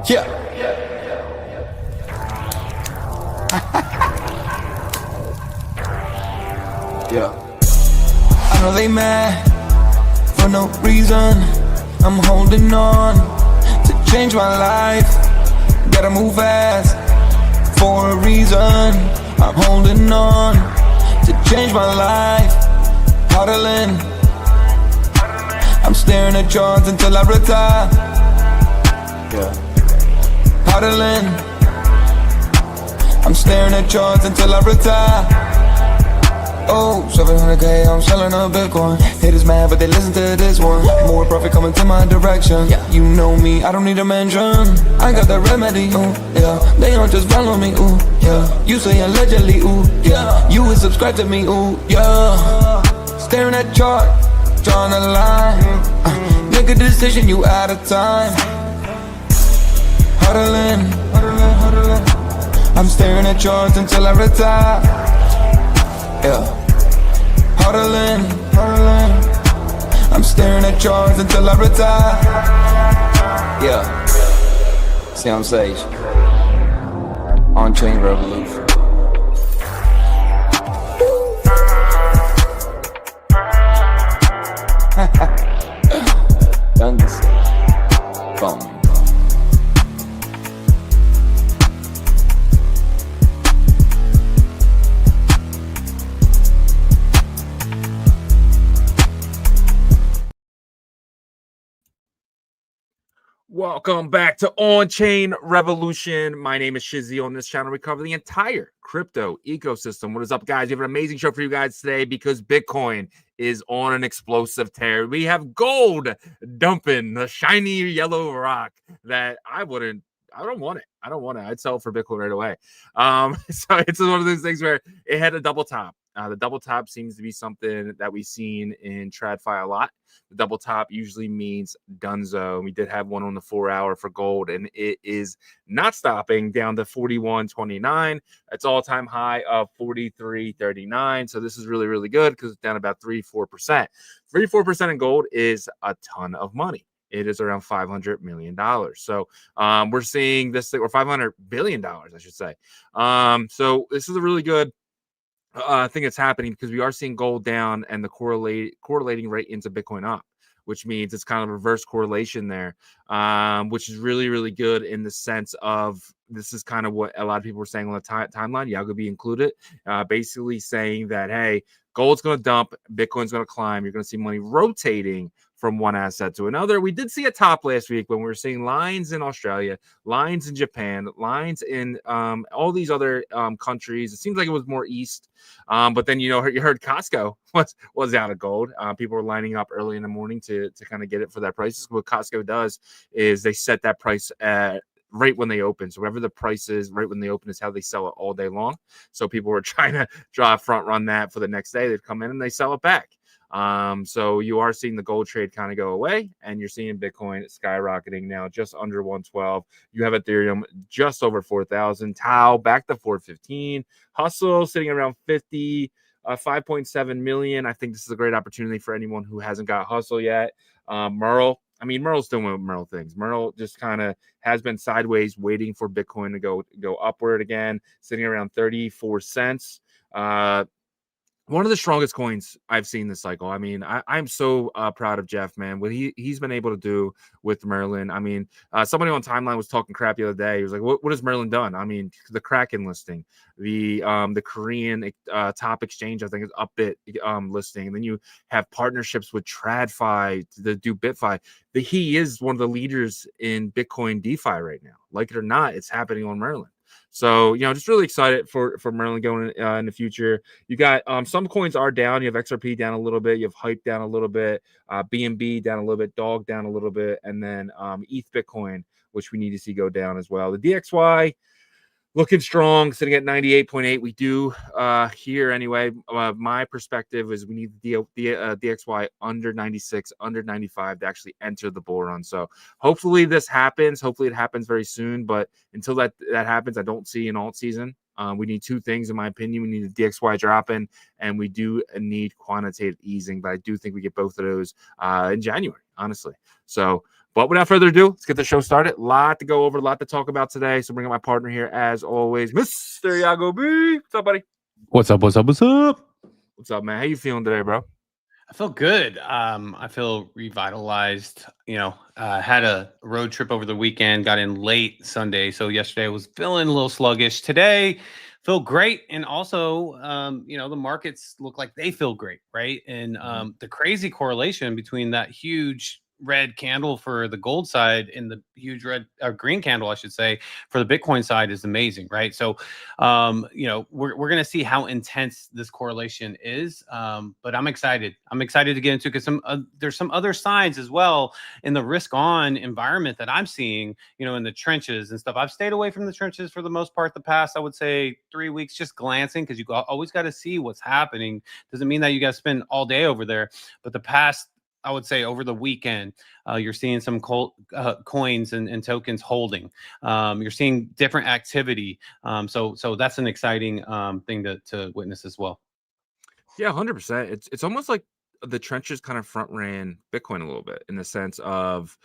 Yeah. Yeah. I know they mad for no reason. I'm holding on to change my life. Gotta move fast for a reason. I'm holding on to change my life. Huddling. I'm staring at charts until I retire. Yeah. Huddling. I'm staring at charts until I retire. Oh, 700K, I'm selling a Bitcoin. Haters mad, but they listen to this one. More profit coming to my direction. Yeah, you know me, I don't need a mention. I got the remedy, ooh, yeah. They don't just follow me, ooh, yeah. You say allegedly, ooh, yeah. You would subscribe to me, ooh, yeah. Staring at chart, drawing a line. Make a decision, you out of time. Huddling, I'm staring at charts until I retire. Yeah. Huddling, I'm staring at charts until I retire. Yeah. Stay on stage. On-chain revolution. Done this. Boom. Welcome back to On-Chain Revolution. My name is Shizzy. On this channel, we cover the entire crypto ecosystem. What is up, guys? We have an amazing show for you guys today because Bitcoin is on an explosive tear. We have gold dumping the shiny yellow rock that I don't want it. I'd sell it for Bitcoin right away. So it's one of those things where it had a double top. The double top seems to be something that we've seen in TradFi a lot. The double top usually means donezo. We did have one on the 4 hour for gold, and it is not stopping down to 41.29. It's all-time high of 43.39. So this is really, really good because it's down about 3-4%. 3-4% in gold is a ton of money. It is around $500 million. So we're seeing this thing, or $500 billion, I should say. So this is a really good thing that's happening because we are seeing gold down and the correlating rate into Bitcoin up, which means it's kind of reverse correlation there, which is really, really good in the sense of this is kind of what a lot of people were saying on the timeline, Yagobi included, basically saying that, hey, gold's going to dump, Bitcoin's going to climb. You're going to see money rotating from one asset to another. We did see a top last week when we were seeing lines in Australia, lines in Japan, lines in all these other countries. It seems like it was more east. But then, you heard Costco was out of gold. People were lining up early in the morning to kind of get it for that price. What Costco does is they set that price at right when they open. So whatever the price is right when they open is how they sell it all day long. So people were trying to front run that for the next day. They'd come in and they sell it back. So you are seeing the gold trade kind of go away, and you're seeing Bitcoin skyrocketing now just under 112. You have Ethereum just over 4,000. Tau back to 415. Hustle sitting around 50. 5.7 million. I think this is a great opportunity for anyone who hasn't got Hustle yet. Merle's doing what Merle things. Merle just kind of has been sideways, waiting for Bitcoin to go upward again, sitting around 34 cents. One of the strongest coins I've seen this cycle. I mean, I'm so proud of Jeff, man. What he's been able to do with Merlin. I mean, somebody on timeline was talking crap the other day. He was like, "What has Merlin done?" I mean, the Kraken listing, the Korean top exchange, I think is Upbit listing, and then you have partnerships with TradFi to do BitFi. He is one of the leaders in Bitcoin DeFi right now. Like it or not, it's happening on Merlin. So, just really excited for Merlin going in the future. You got some coins are down. You have XRP down a little bit. You have Hype down a little bit. BNB down a little bit. Dog down a little bit. And then ETH Bitcoin, which we need to see go down as well. The DXY looking strong, sitting at 98.8. We do here anyway. My perspective is we need the DXY under 96, under 95 to actually enter the bull run. So hopefully this happens. Hopefully it happens very soon. But until that happens, I don't see an alt season. We need two things, in my opinion. We need a DXY dropping, and we do need quantitative easing. But I do think we get both of those in January. honestly. So, but without further ado, let's get the show started. A lot to go over, a lot to talk about today. So bring up my partner here as always, Mr. Yagobi. What's up, buddy? What's up? What's up? What's up? What's up, man? How you feeling today, bro? I feel good. I feel revitalized. Had a road trip over the weekend, got in late Sunday. So yesterday I was feeling a little sluggish. Today, feel great. And also, the markets look like they feel great, right? And the crazy correlation between that huge red candle for the gold side and the huge red or green candle, I should say, for the Bitcoin side is amazing, right? So, we're going to see how intense this correlation is. But I'm excited. I'm excited to get into because there's some other signs as well in the risk on environment that I'm seeing, in the trenches and stuff. I've stayed away from the trenches for the most part the past, I would say 3 weeks, just glancing, because you always got to see what's happening. Doesn't mean that you got to spend all day over there, but the past, I would say over the weekend, you're seeing some coins and tokens holding. You're seeing different activity. So that's an exciting thing to witness as well. Yeah, 100%. It's almost like the trenches kind of front ran Bitcoin a little bit in the sense of,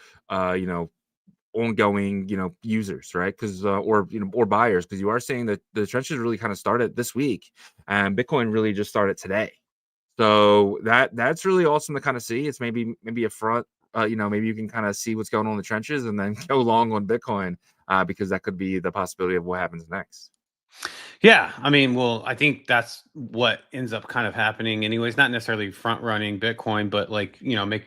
ongoing, users, right? Because or buyers, because you are saying that the trenches really kind of started this week, and Bitcoin really just started today. So that's really awesome to kind of see. It's maybe a front, maybe you can kind of see what's going on in the trenches and then go long on Bitcoin, because that could be the possibility of what happens next. Yeah, I mean, well, I think that's what ends up kind of happening anyways, not necessarily front running Bitcoin, but like,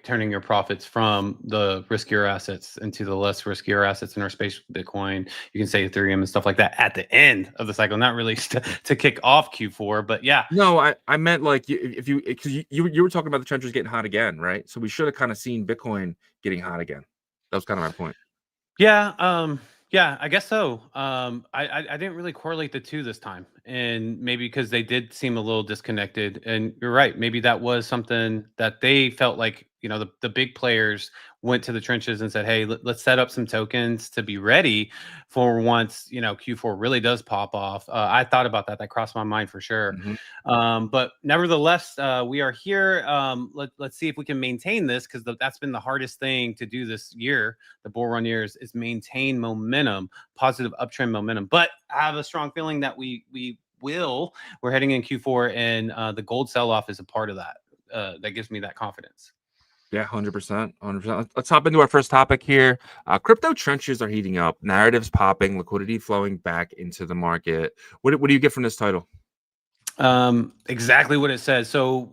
turning your profits from the riskier assets into the less riskier assets in our space with Bitcoin. You can say Ethereum and stuff like that at the end of the cycle, not really to kick off Q4, but yeah. No, I meant like because you were talking about the trenches getting hot again, right? So we should have kind of seen Bitcoin getting hot again. That was kind of my point. Yeah, yeah, I guess so. I didn't really correlate the two this time, and maybe because they did seem a little disconnected. And you're right, maybe that was something that they felt like, the big players went to the trenches and said, "Hey, let's set up some tokens to be ready for once Q4 really does pop off." I thought about that; that crossed my mind for sure. But nevertheless, we are here. Let's see if we can maintain this, because that's been the hardest thing to do this year, the bull run years, is maintain momentum, positive uptrend momentum. But I have a strong feeling that we will. We're heading in Q4, and the gold sell-off is a part of that. That gives me that confidence. Yeah, 100%. 100%. Let's hop into our first topic here. Crypto trenches are heating up, narratives popping, liquidity flowing back into the market. What do you get from this title? Exactly what it says. So,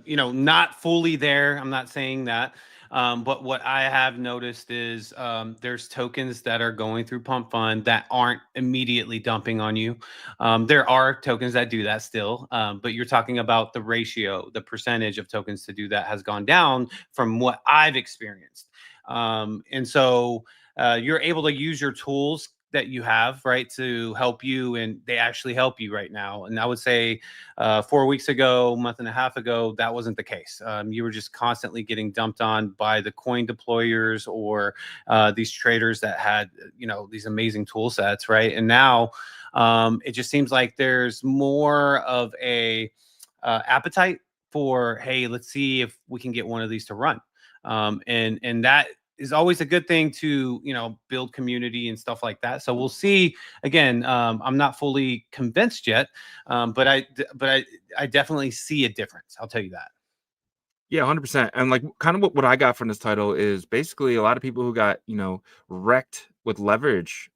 not fully there. I'm not saying that. But what I have noticed is there's tokens that are going through pump fund that aren't immediately dumping on you. There are tokens that do that still, but you're talking about the ratio, the percentage of tokens to do that has gone down from what I've experienced. And so you're able to use your tools that you have, right, to help you, and they actually help you right now. And I would say 4 weeks ago, month and a half ago, that wasn't the case. You were just constantly getting dumped on by the coin deployers or these traders that had, these amazing tool sets, right? And now it just seems like there's more of a appetite for, hey, let's see if we can get one of these to run. And that is always a good thing to, build community and stuff like that. So we'll see. Again, I'm not fully convinced yet, but I definitely see a difference. I'll tell you that. Yeah, 100%. And like kind of what I got from this title is basically a lot of people who got, wrecked with leverage.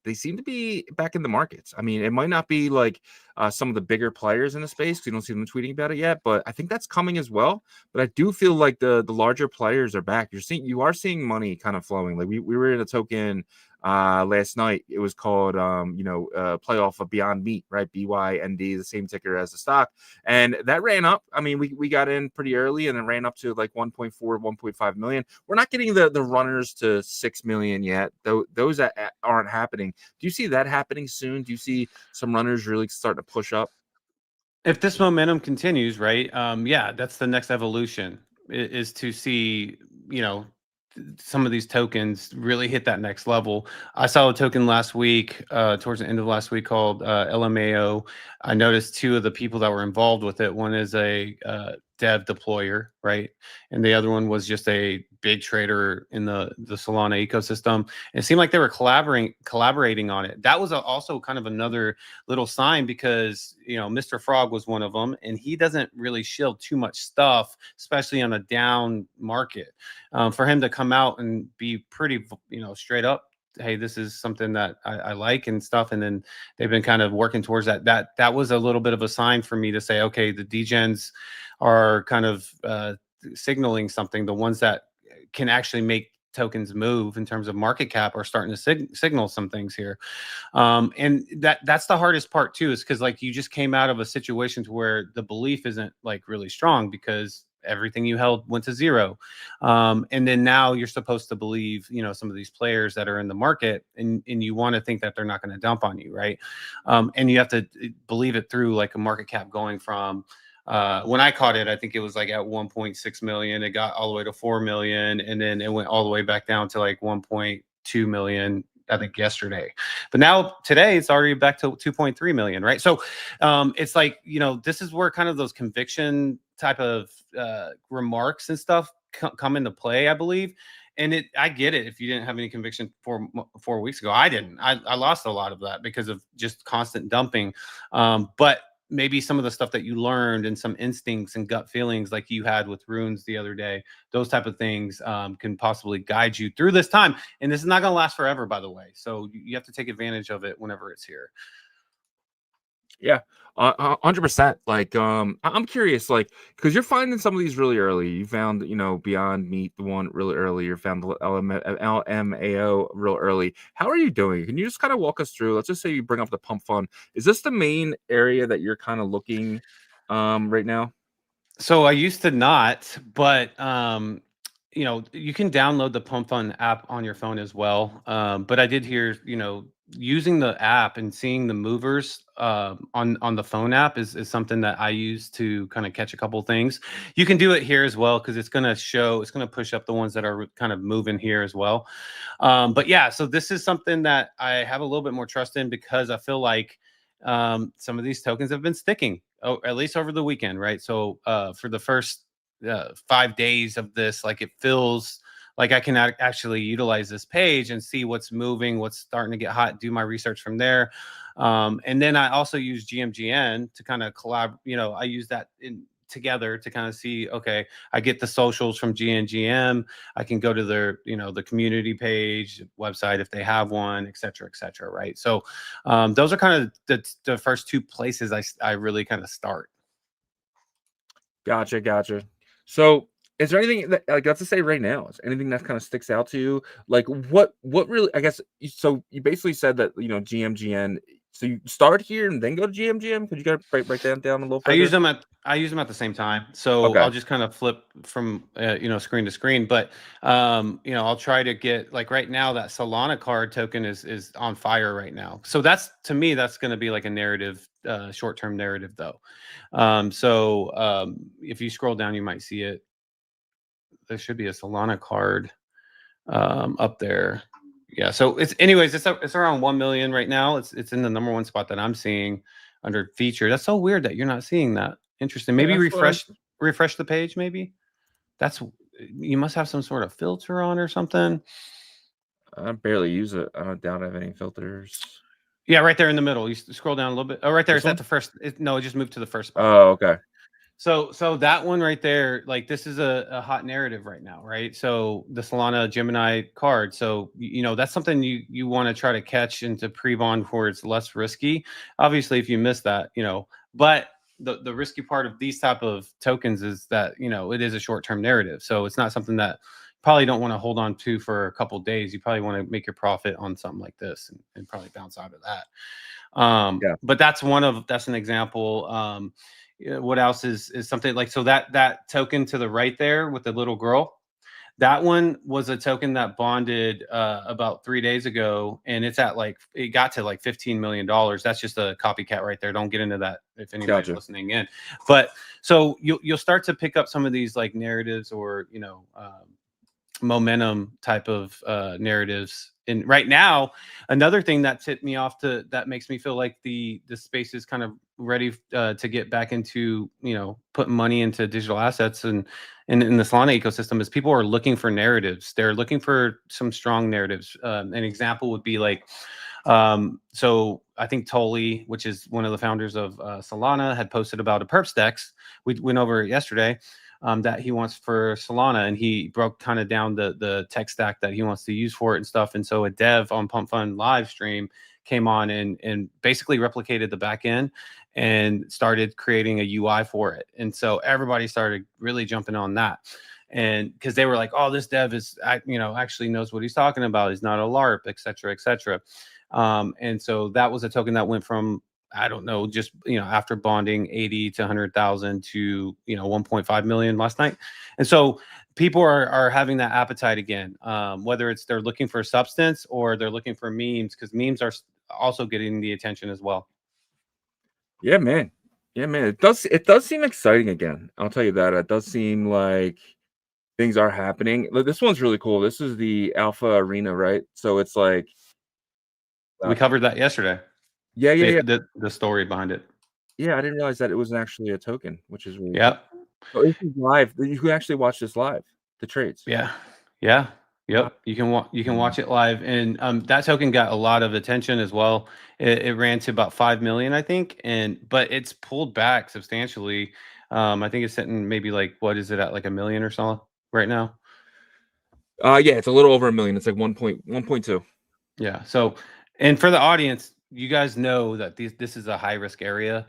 They seem to be back in the markets. I mean, it might not be like some of the bigger players in the space, 'cause you don't see them tweeting about it yet, but I think that's coming as well. But I do feel like the larger players are back. You are seeing money kind of flowing. Like we were in a token last night. It was called playoff of Beyond Meat, right? BYND, the same ticker as the stock. And that ran up. I mean, we got in pretty early and it ran up to like 1.4, 1.5 million. We're not getting the runners to 6 million yet. Those aren't happening. Do you see that happening soon? Do you see some runners really starting to push up? If this momentum continues, right? Yeah, that's the next evolution, is to see, some of these tokens really hit that next level. I saw a token last week, towards the end of last week, called LMAO. I noticed two of the people that were involved with it. One is a dev deployer, right? And the other one was just a big trader in the Solana ecosystem. It seemed like they were collaborating on it. That was also kind of another little sign, because Mr. Frog was one of them, and he doesn't really shield too much stuff, especially on a down market. For him to come out and be pretty straight up, hey, this is something that I like and stuff, and then they've been kind of working towards that. That was a little bit of a sign for me to say, okay, the degens are kind of signaling something. The ones that can actually make tokens move in terms of market cap are starting to signal some things here. And that's the hardest part too, is because like you just came out of a situation to where the belief isn't like really strong, because everything you held went to zero. And then now you're supposed to believe, some of these players that are in the market, and you want to think that they're not going to dump on you, right? And you have to believe it through like a market cap going from, when I caught it, I think it was like at 1.6 million. It got all the way to 4 million, and then it went all the way back down to like 1.2 million, I think yesterday. But now today it's already back to 2.3 million, right? So it's like, this is where kind of those conviction type of remarks and stuff come into play, I believe. And I get it. If you didn't have any conviction 4 weeks ago, I didn't. I lost a lot of that because of just constant dumping. But maybe some of the stuff that you learned and some instincts and gut feelings like you had with runes the other day, those type of things can possibly guide you through this time. And this is not going to last forever, by the way. So you have to take advantage of it whenever it's here. Yeah, 100%. Like, I'm curious, like, because you're finding some of these really early. You found, Beyond Meat, the one really early. You found the LMAO real early. How are you doing? Can you just kind of walk us through? Let's just say you bring up the pump fund. Is this the main area that you're kind of looking right now? So I used to not, but you can download the Pump Fund app on your phone as well. But I did hear, using the app and seeing the movers on the phone app is something that I use to kind of catch a couple things. You can do it here as well, because it's going to push up the ones that are kind of moving here as well. But yeah, so this is something that I have a little bit more trust in, because I feel like some of these tokens have been sticking, at least over the weekend, right? So for the first 5 days of this, like, it feels like I can actually utilize this page and see what's moving, what's starting to get hot, do my research from there. And then I also use GMGN to kind of collab. I use that together to kind of see, okay, I get the socials from GNGM. I can go to their, the community page, website, if they have one, et cetera, right? So those are kind of the first two places I really kind of start. Gotcha. So is there anything that, like, let's just say right now, is anything that kind of sticks out to you? Like, what really, I guess, so you basically said that, GMGN, so you start here and then go to GMGM? Could you guys break that down a little further? I use them at the same time. So Okay. I'll just kind of flip from, screen to screen. But, I'll try to get, like, right now, that Solana card token is on fire right now. So to me, that's going to be like a narrative, short-term narrative though. If you scroll down, you might see it. There should be a Solana card up there. Yeah. So it's around 1 million right now. It's in the number one spot that I'm seeing under featured. That's so weird that you're not seeing that. Interesting. Maybe refresh the page. Maybe you must have some sort of filter on or something. I barely use it. I don't doubt I have any filters. Yeah, right there in the middle. You scroll down a little bit. Oh, right there. Is that the first? No, it just moved to the first spot. Oh, okay. So that one right there, like, this is a hot narrative right now, right? So the Solana Gemini card. So, that's something you want to try to catch into pre-bond where it's less risky. Obviously, if you miss that, but the risky part of these type of tokens is that, it is a short-term narrative. So it's not something that you probably don't want to hold on to for a couple of days. You probably want to make your profit on something like this and probably bounce out of that. Yeah. But that's an example. What else is something like, so that token to the right there with the little girl, that one was a token that bonded about 3 days ago, and it got to like $15 million. That's just a copycat right there. Don't get into that if anybody's listening in. But so you'll start to pick up some of these like narratives or momentum type of narratives. And right now, another thing that tipped me off that makes me feel like the space is kind of ready to get back into, putting money into digital assets and in the Solana ecosystem is people are looking for narratives. They're looking for some strong narratives. An example would be like, so I think Tolly, which is one of the founders of Solana, had posted about a perp stacks. We went over it yesterday. That he wants for Solana, and he broke kind of down the tech stack that he wants to use for it and stuff. And so a dev on Pump Fund live stream came on and basically replicated the back end and started creating a UI for it. And so everybody started really jumping on that. And because they were like, oh, this dev is, actually knows what he's talking about. He's not a LARP, et cetera, et cetera. And so that was a token that went from, I don't know, just, after bonding 80 to 100,000 to, 1.5 million last night. And so people are having that appetite again, whether it's they're looking for substance or they're looking for memes, because memes are also getting the attention as well. Yeah, man. Yeah, man. It does seem exciting again. I'll tell you that. It does seem like things are happening. This one's really cool. This is the Alpha Arena, right? So it's like we covered that yesterday. Yeah. The story behind it. Yeah, I didn't realize that it was actually a token, which is really cool. So this is live. You can actually watch this live, the trades. Yeah. Yep. You can watch it live, and that token got a lot of attention as well. It ran to about 5 million, I think, but it's pulled back substantially. I think it's sitting maybe like, what is it at, like 1 million or so right now? Yeah, it's a little over 1 million. It's like 1.2. Yeah. So, and for the audience, you guys know that this is a high risk area,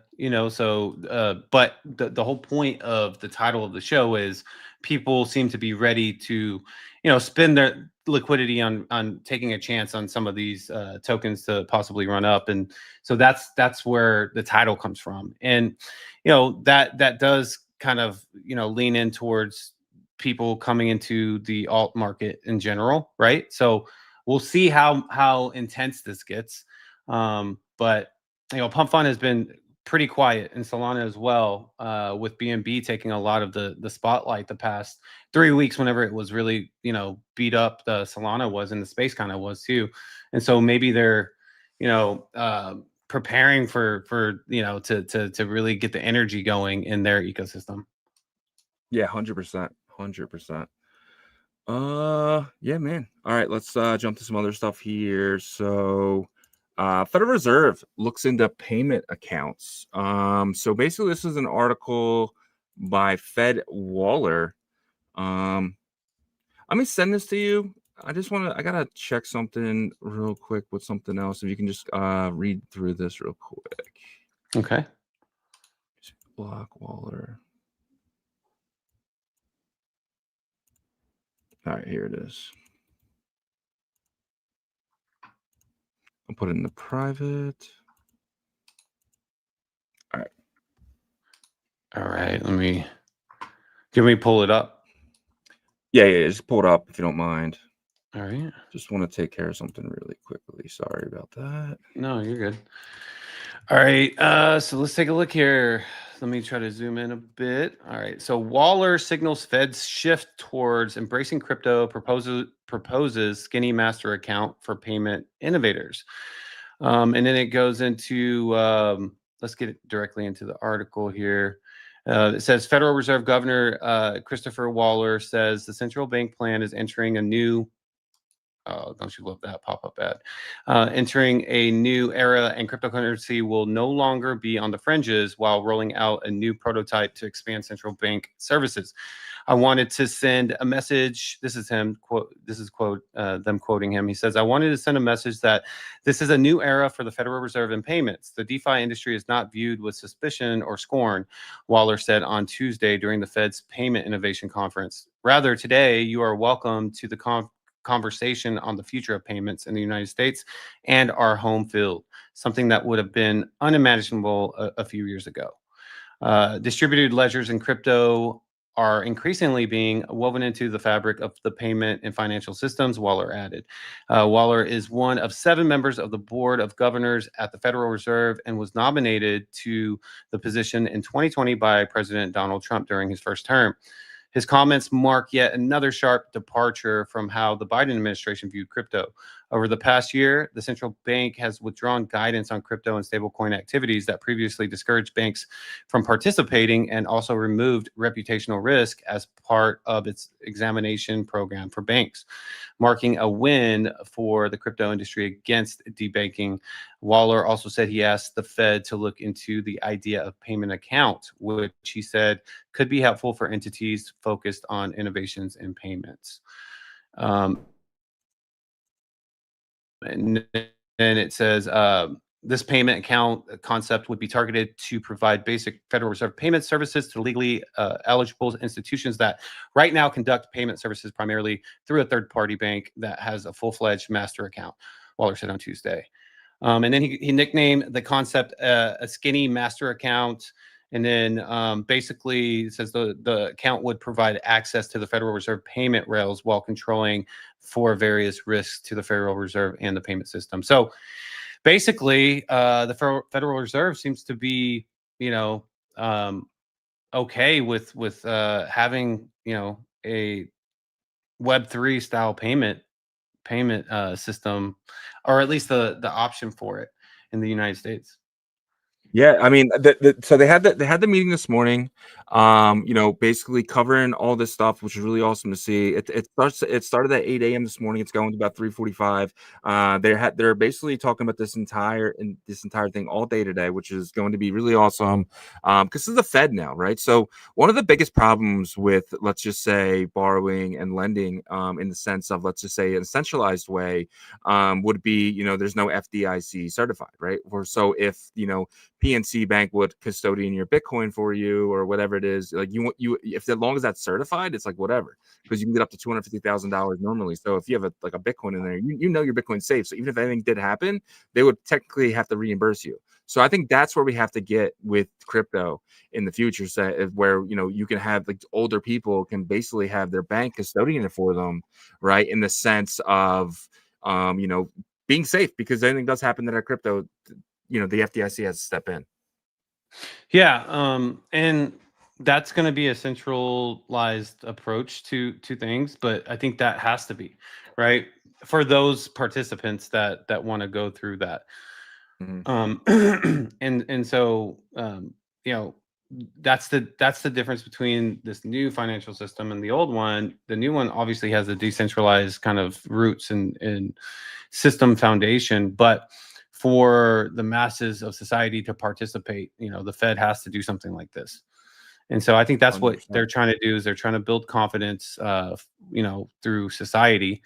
so but the whole point of the title of the show is people seem to be ready to, spend their liquidity on taking a chance on some of these tokens to possibly run up. And so that's where the title comes from. And, that does kind of, lean in towards people coming into the alt market in general. Right. So we'll see how intense this gets. But Pump Fund has been pretty quiet in Solana as well, with BNB taking a lot of the spotlight the past 3 weeks, whenever it was really, beat up. The Solana was, and the space kind of was too. And so maybe they're, preparing for to really get the energy going in their ecosystem. Yeah, 100%. Yeah, man. All right, let's jump to some other stuff here. So Federal Reserve looks into payment accounts. So basically this is an article by Fed Waller. Let me send this to you. I gotta check something real quick with something else. If you can just read through this real quick. Okay. Block Waller. All right, here it is. I'll put it in the private. All right. Let me pull it up. Yeah, just pull it up if you don't mind. All right. Just want to take care of something really quickly. Sorry about that. No, you're good. All right. So let's take a look here. Let me try to zoom in a bit. All right. So Waller signals Fed's shift towards embracing crypto, proposes skinny master account for payment innovators. And then it goes into, let's get directly into the article here. It says Federal Reserve Governor Christopher Waller says the central bank plan is entering a new, don't you love that pop-up ad? Entering a new era, and cryptocurrency will no longer be on the fringes while rolling out a new prototype to expand central bank services. I wanted to send a message. This is him. Them quoting him. He says, I wanted to send a message that this is a new era for the Federal Reserve in payments. The DeFi industry is not viewed with suspicion or scorn, Waller said on Tuesday during the Fed's Payment Innovation Conference. Rather, today, you are welcome to the conversation on the future of payments in the United States and our home field, something that would have been unimaginable a few years ago. Distributed ledgers and crypto are increasingly being woven into the fabric of the payment and financial systems, Waller added. Waller is one of 7 members of the Board of Governors at the Federal Reserve and was nominated to the position in 2020 by President Donald Trump during his first term. His comments mark yet another sharp departure from how the Biden administration viewed crypto. Over the past year, the central bank has withdrawn guidance on crypto and stablecoin activities that previously discouraged banks from participating, and also removed reputational risk as part of its examination program for banks, marking a win for the crypto industry against debanking. Waller also said he asked the Fed to look into the idea of payment account, which he said could be helpful for entities focused on innovations in payments. And then it says this payment account concept would be targeted to provide basic Federal Reserve payment services to legally eligible institutions that right now conduct payment services primarily through a third-party bank that has a full-fledged master account, Waller said on Tuesday. And then he nicknamed the concept a skinny master account. And then basically it says the account would provide access to the Federal Reserve payment rails while controlling for various risks to the Federal Reserve and the payment system. So basically, the Federal Reserve seems to be, okay with having, a Web3 style payment system, or at least the option for it in the United States. Yeah, I mean, so they had the meeting this morning, basically covering all this stuff, which is really awesome to see. It started at 8 a.m. this morning. It's going to about 3:45. They're basically talking about this entire thing all day today, which is going to be really awesome. Because this is the Fed now, right? So one of the biggest problems with, let's just say, borrowing and lending, in the sense of, let's just say, in a centralized way, would be, there's no FDIC certified, right? Or so if PNC Bank would custodian your Bitcoin for you or whatever it is, like if as long as that's certified, it's like whatever, because you can get up to $250,000 normally. So if you have a Bitcoin in there, your Bitcoin's safe. So even if anything did happen, they would technically have to reimburse you. So I think that's where we have to get with crypto in the future, where you can have older people can basically have their bank custodian it for them, right? In the sense of being safe, because anything does happen to that crypto, the FDIC has to step in. Yeah, and that's going to be a centralized approach to things, but I think that has to be right for those participants that want to go through that. Mm-hmm. And so that's the difference between this new financial system and the old one. The new one obviously has a decentralized kind of roots and system foundation, but for the masses of society to participate, the Fed has to do something like this. And so I think that's 100%. What they're trying to do, is they're trying to build confidence, through society.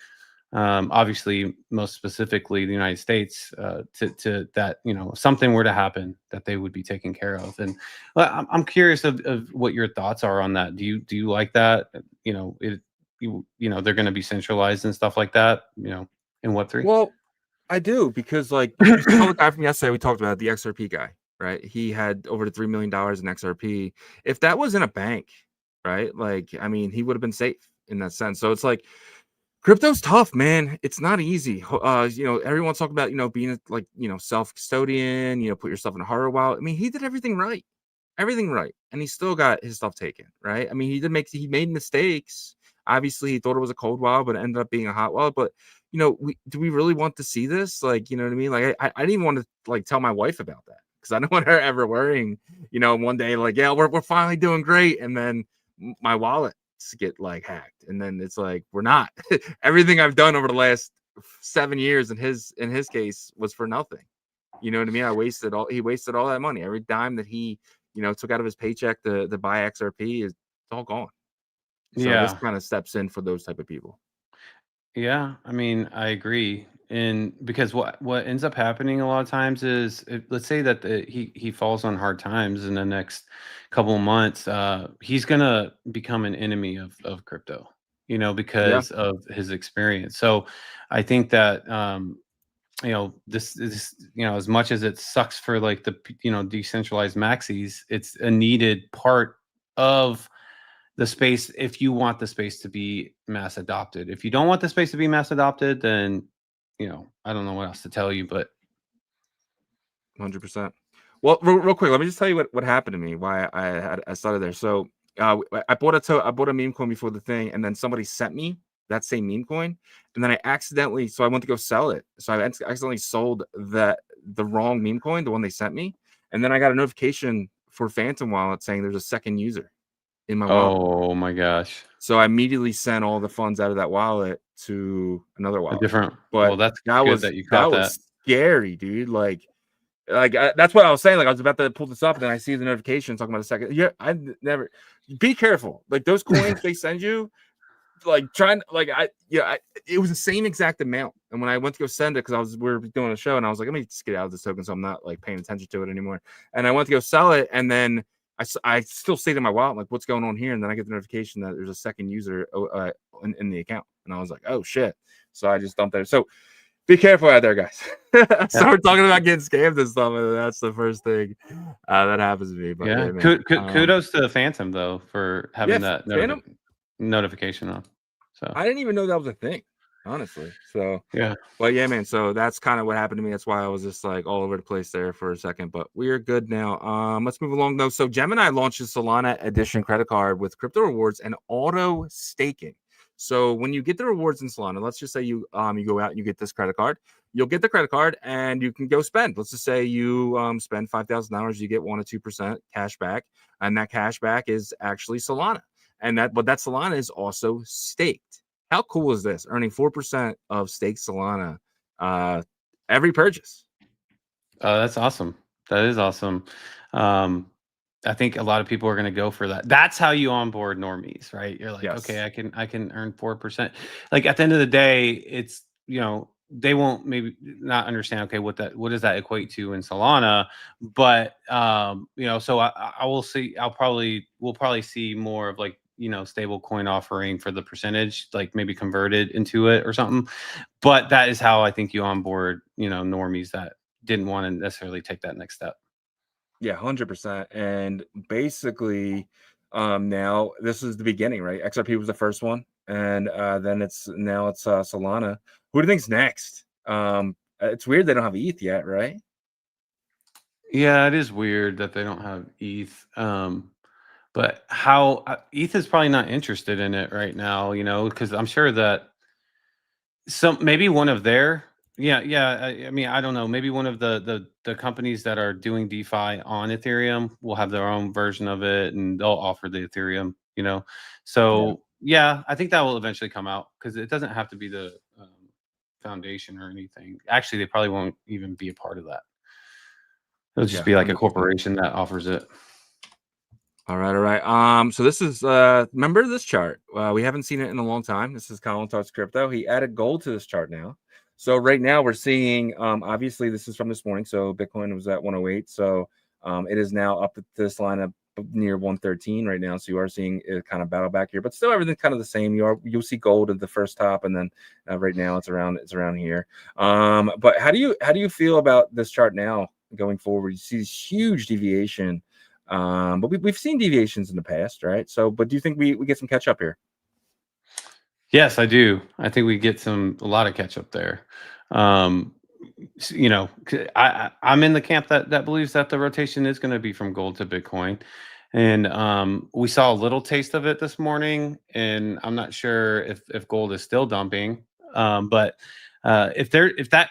Obviously, most specifically the United States, to that, if something were to happen, that they would be taken care of. And I'm curious of what your thoughts are on that. Do you like that? They're going to be centralized and stuff like that, in Web3? Well, I do, because you saw the guy from yesterday we talked about, the XRP guy, right? He had over $3 million in XRP. If that was in a bank, right? He would have been safe in that sense. So it's crypto's tough, man. It's not easy. Everyone's talking about, being self-custodian, put yourself in a hardware wallet. He did everything right, and he still got his stuff taken, right? He made mistakes. Obviously, he thought it was a cold wallet, but it ended up being a hot wallet. But do we really want to see this? I didn't even want to tell my wife about that, because I don't want her ever worrying, one day yeah, we're finally doing great, and then my wallet get hacked, and then it's we're not. Everything I've done over the last 7 years in his case was for nothing. You know what I mean? He wasted all that money. Every dime that he took out of his paycheck to buy XRP is all gone. So this kind of steps in for those type of people. Yeah, I agree. And because what ends up happening a lot of times is, let's say that he falls on hard times in the next couple of months, he's gonna become an enemy of crypto, because of his experience. So I think that this is, as much as it sucks for the decentralized maxis, it's a needed part of the space if you want the space to be mass adopted. If you don't want the space to be mass adopted, then I don't know what else to tell you, but 100%. Well, real quick, let me just tell you what happened to me, why I started there. So I bought a meme coin before the thing, and then somebody sent me that same meme coin, and then I accidentally, so I went to go sell it. So I accidentally sold the wrong meme coin, the one they sent me, and then I got a notification for Phantom Wallet saying there's a second user in my wallet. Oh my gosh. So I immediately sent all the funds out of that wallet to another A wallet. different. But Well, that's that good was that you caught that. scary, dude. Like that's what I was saying. Like I was about to pull this up, and then I see the notification talking about a second. Yeah, I never. Be careful. Like those coins they send you, like trying like it was the same exact amount. And when I went to go send it, because we were doing a show, and I was like, let me just get out of this token, so I'm not like paying attention to it anymore. And I went to go sell it, and then I still stayed in my wallet, like what's going on here? And then I get the notification that there's a second user in the account, and I was like, oh shit. So I just dumped it. So be careful out there, guys. So we're talking about getting scammed and stuff, and that's the first thing that happens to me. But yeah, man, kudos to Phantom though for having that notification on. So I didn't even know that was a thing, honestly. So yeah. But yeah, man. So that's kind of what happened to me. That's why I was just like all over the place there for a second. But we are good now. Let's move along though. So Gemini launches Solana Edition credit card with crypto rewards and auto staking. So when you get the rewards in Solana, let's just say you go out and you get this credit card. You'll get the credit card and you can go spend. Let's just say you spend $5,000, you get 1 to 2% cash back, and that cash back is actually Solana. And that Solana is also staked. How cool is this? Earning 4% of staked Solana every purchase. That's awesome. That is awesome. I think a lot of people are going to go for that. That's how you onboard normies, right? You're like, Yes. okay, I can earn 4%. Like at the end of the day, it's, they won't maybe not understand, okay, what does that equate to in Solana? But so I will see, we'll probably see more of like, stable coin offering for the percentage, like maybe converted into it or something. But that is how I think you onboard, normies that didn't want to necessarily take that next step. Yeah, 100%. And basically, now this is the beginning, right? XRP was the first one, and then it's Solana. Who do you think's next? It's weird they don't have ETH yet, right? Yeah, it is weird that they don't have ETH. But how ETH is probably not interested in it right now, because I'm sure that maybe one of their I mean, I don't know, maybe one of the companies that are doing DeFi on Ethereum will have their own version of it, and they'll offer the Ethereum, so yeah, I think that will eventually come out, because it doesn't have to be the foundation or anything. Actually, they probably won't even be a part of that. It'll just be like a corporation that offers it. All right. So this is remember this chart? We haven't seen it in a long time. This is Colin Talks Crypto. He added gold to this chart now. So right now we're seeing, obviously this is from this morning. So Bitcoin was at 108. So it is now up at this line up near 113 right now. So you are seeing it kind of battle back here, but still everything's kind of the same. You'll see gold at the first top, and then right now it's around here. But how do you feel about this chart now going forward? You see this huge deviation. But we've seen deviations in the past, right? So, but do you think we get some catch up here? Yes, I do. I think we get a lot of catch up there. I'm in the camp that believes that the rotation is going to be from gold to Bitcoin. And we saw a little taste of it this morning, and I'm not sure if gold is still dumping. But if that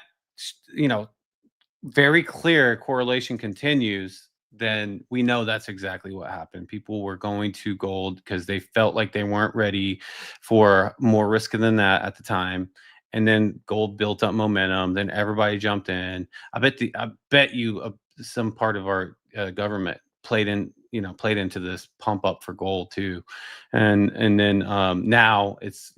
very clear correlation continues, then we know that's exactly what happened. People were going to gold because they felt like they weren't ready for more risk than that at the time. And then gold built up momentum. Then everybody jumped in. I bet you some part of our government played into this pump up for gold too. And then now it's,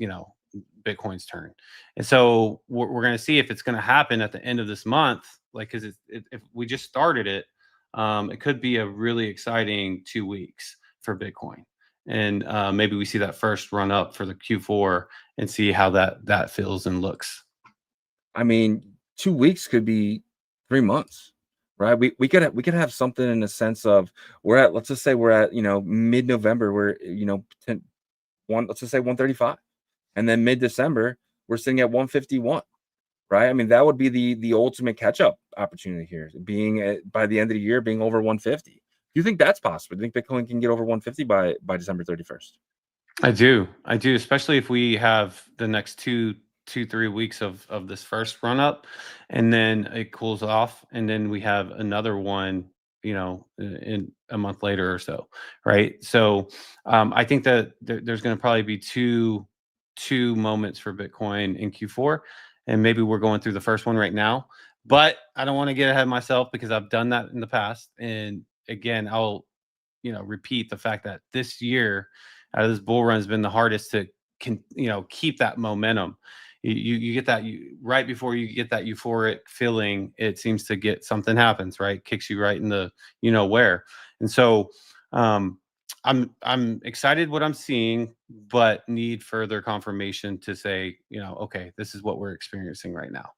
Bitcoin's turn. And so we're going to see if it's going to happen at the end of this month, like, because if we just started it, it could be a really exciting 2 weeks for Bitcoin. And maybe we see that first run up for the Q4 and see how that feels and looks. I mean, 2 weeks could be 3 months, right? We could have something in the sense of let's just say we're at mid-November, we're let's just say 135, and then mid-December we're sitting at 151. Right. I mean, that would be the ultimate catch up opportunity here, being by the end of the year, being over 150. Do you think that's possible? Do you think Bitcoin can get over 150 by December 31st? I do, especially if we have the next 3 weeks of this first run up, and then it cools off, and then we have another one, in a month later or so, right? So, I think that there's going to probably be two moments for Bitcoin in Q4, and maybe we're going through the first one right now. But I don't want to get ahead of myself because I've done that in the past, and again, I'll repeat the fact that this year out of this bull run has been the hardest to keep that momentum. You get that right before you get that euphoric feeling, it seems to get something happens, right? Kicks you right in the where. And so I'm excited what I'm seeing, but need further confirmation to say, okay, this is what we're experiencing right now.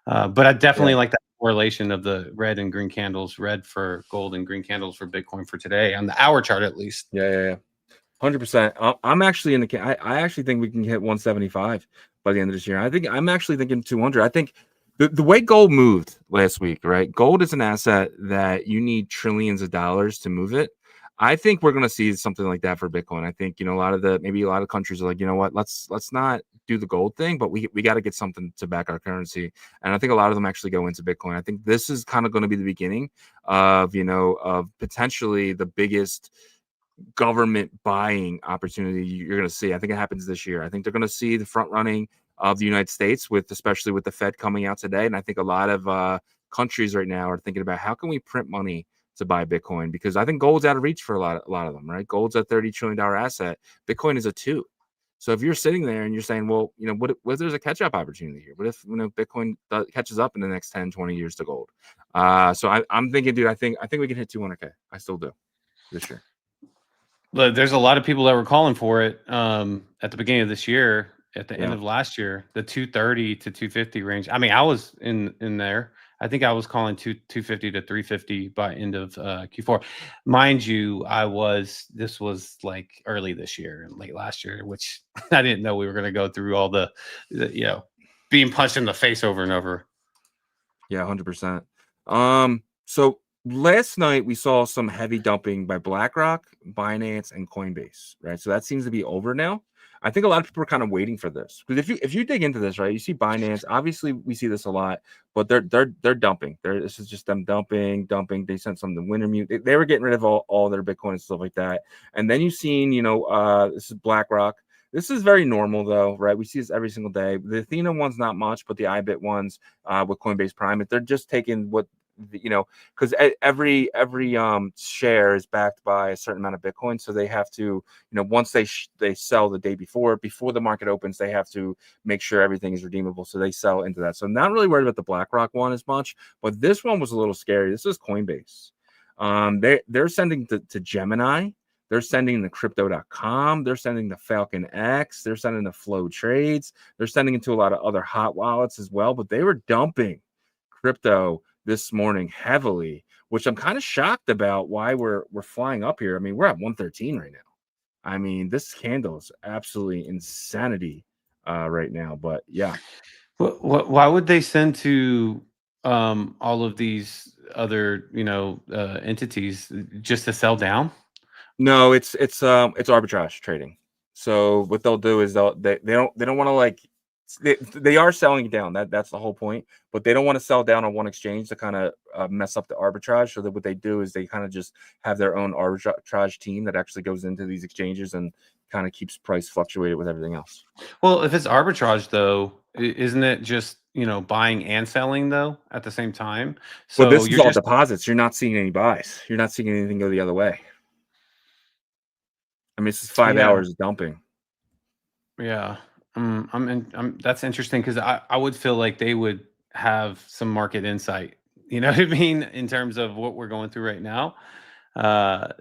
But I definitely like that correlation of the red and green candles, red for gold and green candles for Bitcoin for today on the hour chart, at least. Yeah. 100%. I'm actually in the. I actually think we can hit 175 by the end of this year. I'm actually thinking 200. I think the way gold moved last week, right? Gold is an asset that you need trillions of dollars to move it. I think we're going to see something like that for Bitcoin. I think a lot of countries are like, you know what, let's not do the gold thing, but we got to get something to back our currency. And I think a lot of them actually go into Bitcoin. I think this is kind of going to be the beginning of of potentially the biggest government buying opportunity you're going to see. I think it happens this year. I think they're going to see the front running of the United States, especially with the Fed coming out today. And I think a lot of countries right now are thinking about how can we print money to buy Bitcoin, because I think gold's out of reach for a lot of them, right? Gold's a $30 trillion asset. Bitcoin is a 2. So if you're sitting there and you're saying, well, what if there's a catch-up opportunity here? What if Bitcoin catches up in the next 10, 20 years to gold? So I'm thinking, dude, I think we can hit 200K. I still do this year. Look, there's a lot of people that were calling for it at the beginning of this year, at the end of last year, the 230 to 250 range. I mean, I was in there. I think I was calling 250 to 350 by end of Q4. Mind you, this was like early this year and late last year, which I didn't know we were going to go through all the being punched in the face over and over. Yeah, 100%. So last night we saw some heavy dumping by BlackRock, Binance, and Coinbase, right? So that seems to be over now. I think a lot of people are kind of waiting for this, because if you dig into this, right, you see Binance. Obviously, we see this a lot, but they're dumping. This is just them dumping. They sent some to Wintermute. They were getting rid of all their Bitcoin and stuff like that. And then you've seen, this is BlackRock. This is very normal, though, right? We see this every single day. The Athena one's not much, but the IBIT ones with Coinbase Prime, they're just taking what because every share is backed by a certain amount of Bitcoin, so they have to, once they sell the day before the market opens, they have to make sure everything is redeemable, so they sell into that. So I'm not really worried about the BlackRock one as much, but this one was a little scary. This is Coinbase. They're sending to Gemini. They're sending to crypto.com. They're sending to Falcon X. They're sending to Flow Trades. They're sending into a lot of other hot wallets as well, but they were dumping crypto this morning heavily, which I'm kind of shocked about why we're flying up here. I mean, we're at 113 right now. I mean, this candle is absolutely insanity right now, but yeah. Why would they send to all of these other entities just to sell down? No, it's arbitrage trading. So what they'll do is they don't want to, like, they are selling it down. That's the whole point, but they don't want to sell down on one exchange to kind of mess up the arbitrage. So that what they do is they kind of just have their own arbitrage team that actually goes into these exchanges and kind of keeps price fluctuated with everything else. Well, if it's arbitrage, though, isn't it just buying and selling though at the same time? So this is all deposits. You're not seeing any buys. You're not seeing anything go the other way. I mean, this is 5 hours of dumping. Yeah. That's interesting, because I would feel like they would have some market insight, you know what I mean, in terms of what we're going through right now. But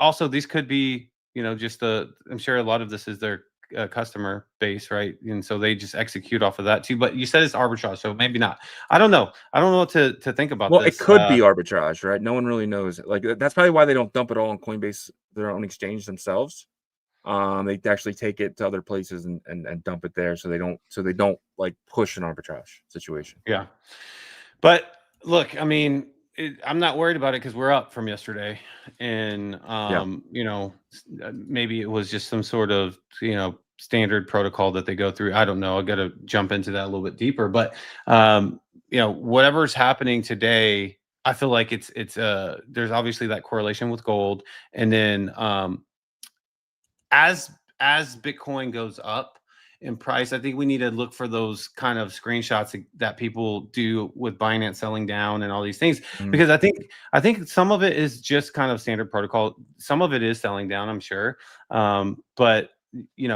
also these could be, just I'm sure a lot of this is their customer base, right? And so they just execute off of that too. But you said it's arbitrage, so maybe not. I don't know. I don't know what to think about. Well, it could be arbitrage, right? No one really knows. Like, that's probably why they don't dump it all on Coinbase, their own exchange themselves. They actually take it to other places and dump it there, so they don't like push an arbitrage situation. Yeah. But look, I mean, I'm not worried about it because we're up from yesterday, and Yeah. maybe it was just some sort of standard protocol that they go through. I don't know. I got to jump into that a little bit deeper, but whatever's happening today, I feel like it's there's obviously that correlation with gold, and then as Bitcoin goes up in price, I think we need to look for those kind of screenshots that people do with Binance selling down and all these things, Mhm. because I think some of it is just kind of standard protocol. Some of it is selling down, I'm sure, but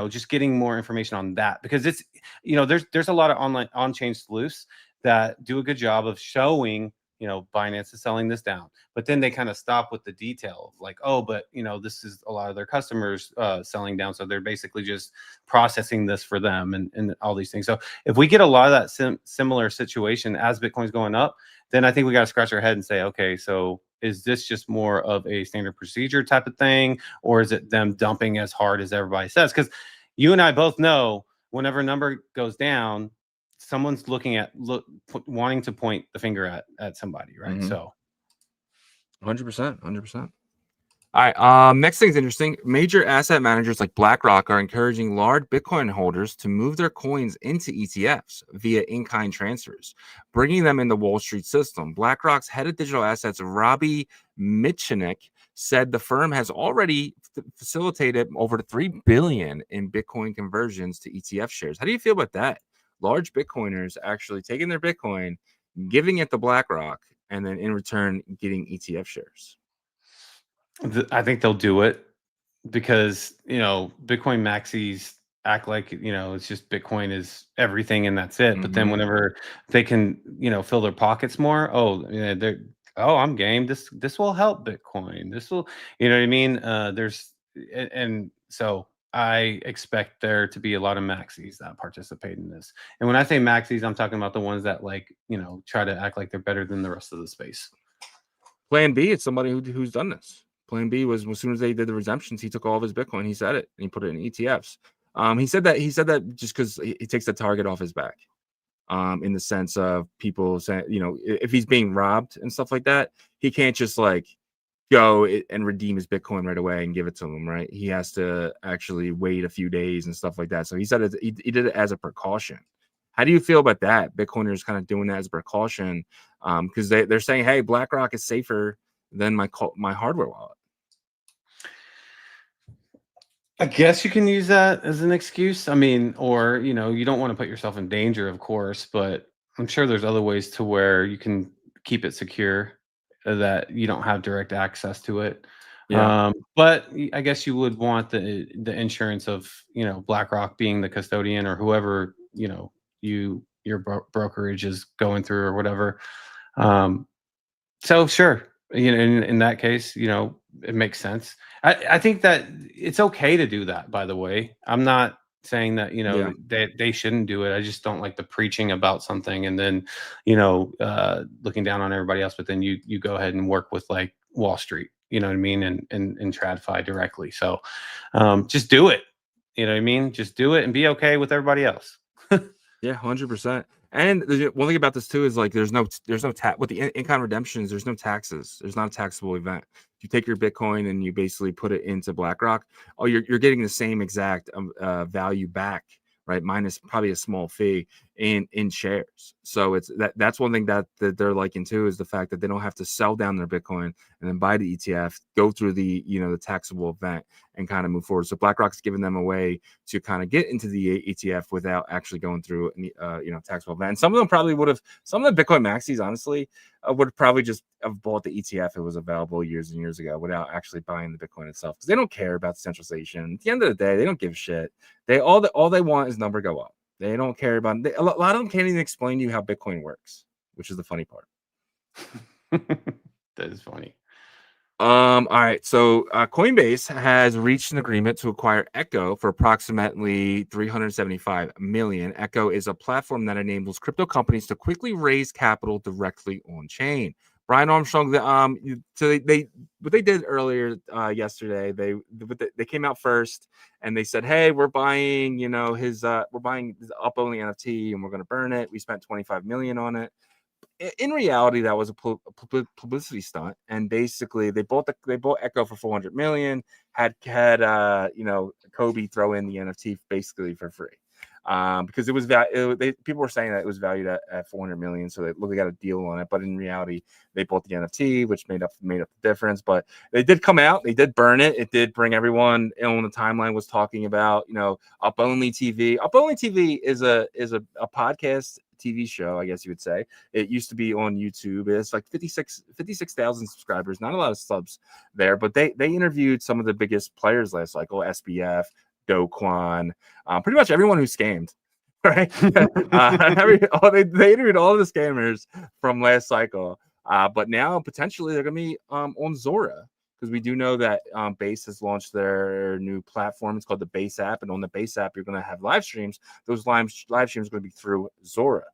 just getting more information on that, because it's there's a lot of online on-chain sleuths that do a good job of showing Binance is selling this down, but then they kind of stop with the detail of like, oh, but this is a lot of their customers selling down, so they're basically just processing this for them and all these things. So if we get a lot of that similar situation as Bitcoin's going up, then I think we got to scratch our head and say, okay, so is this just more of a standard procedure type of thing, or is it them dumping as hard as everybody says? Because you and I both know whenever a number goes down, someone's wanting to point the finger at somebody, right? Mhm. So 100%. 100%. All right. Next thing's interesting. Major asset managers like BlackRock are encouraging large Bitcoin holders to move their coins into ETFs via in-kind transfers, bringing them in the Wall Street system. BlackRock's head of digital assets, Robbie Mitchenick, said the firm has already facilitated over $3 billion in Bitcoin conversions to ETF shares. How do you feel about that? Large Bitcoiners actually taking their Bitcoin, giving it to BlackRock, and then in return getting ETF shares. I think they'll do it because Bitcoin maxis act like it's just Bitcoin is everything and that's it. But then Mhm. whenever they can fill their pockets more, I'm game. This will help Bitcoin. This will, what I mean. And so I expect there to be a lot of maxis that participate in this. And when I say maxis, I'm talking about the ones that try to act like they're better than the rest of the space. Plan B, it's somebody who's done this. Plan B was as soon as they did the redemptions, he took all of his Bitcoin, he said it, and he put it in ETFs. He said that just because he takes the target off his back. In the sense of people saying, if he's being robbed and stuff like that, he can't just like go and redeem his Bitcoin right away and give it to them, right? He has to actually wait a few days and stuff like that. So he said he did it as a precaution. How do you feel about that? Bitcoiners kind of doing that as a precaution, because they're saying, hey, BlackRock is safer than my hardware wallet. I guess you can use that as an excuse. I mean, or you don't want to put yourself in danger, of course, but I'm sure there's other ways to where you can keep it secure, that you don't have direct access to it. Yeah. But I guess you would want the insurance of BlackRock being the custodian, or whoever your brokerage is going through or whatever. So sure, in that case, it makes sense. I think that it's okay to do that. By the way, I'm not saying that Yeah. they shouldn't do it. I just don't like the preaching about something and then looking down on everybody else. But then you go ahead and work with like Wall Street, you know what I mean, and TradFi directly. So just do it. You know what I mean? Just do it and be okay with everybody else. Yeah, 100%. And one thing about this too is like there's no tax with the in-kind redemptions. There's no taxes. There's not a taxable event. If you take your Bitcoin and you basically put it into BlackRock, you're getting the same exact value back, right? Minus probably a small fee in shares. So that's one thing that they're liking too, is the fact that they don't have to sell down their Bitcoin and then buy the ETF, go through the the taxable event and kind of move forward. So BlackRock's giving them a way to kind of get into the ETF without actually going through taxable event. And some of them probably would have, some of the Bitcoin maxis honestly would probably just have bought the ETF if it was available years and years ago without actually buying the Bitcoin itself, because they don't care about centralization. At the end of the day, they don't give a shit. All they want is number go up. They don't care about a lot of them can't even explain to you how Bitcoin works, which is the funny part. That is funny. All right. So Coinbase has reached an agreement to acquire Echo for approximately $375 million. Echo is a platform that enables crypto companies to quickly raise capital directly on chain. Brian Armstrong, so they what they did earlier yesterday, they came out first and they said, hey, we're buying his up only NFT and we're going to burn it. We spent $25 million on it. in reality, that was a publicity stunt, and basically they bought Echo for 400 million. Had Kobe throw in the NFT basically for free, because it was people were saying that it was valued at 400 million, so they got a deal on it. But in reality, they bought the NFT, which made up the difference. But they did come out, they did burn it. It did bring everyone on the timeline was talking about Up Only TV. Up Only TV is a podcast TV show, I guess you would say. It used to be on YouTube. It's like 56,000 subscribers, not a lot of subs there, but they interviewed some of the biggest players last cycle: SBF, Do Kwon, pretty much everyone who scammed, right? They interviewed all the scammers from last cycle, but now potentially they're going to be on Zora, because we do know that Base has launched their new platform. It's called the Base app, and on the Base app, you're going to have live streams. Those live streams are going to be through Zora.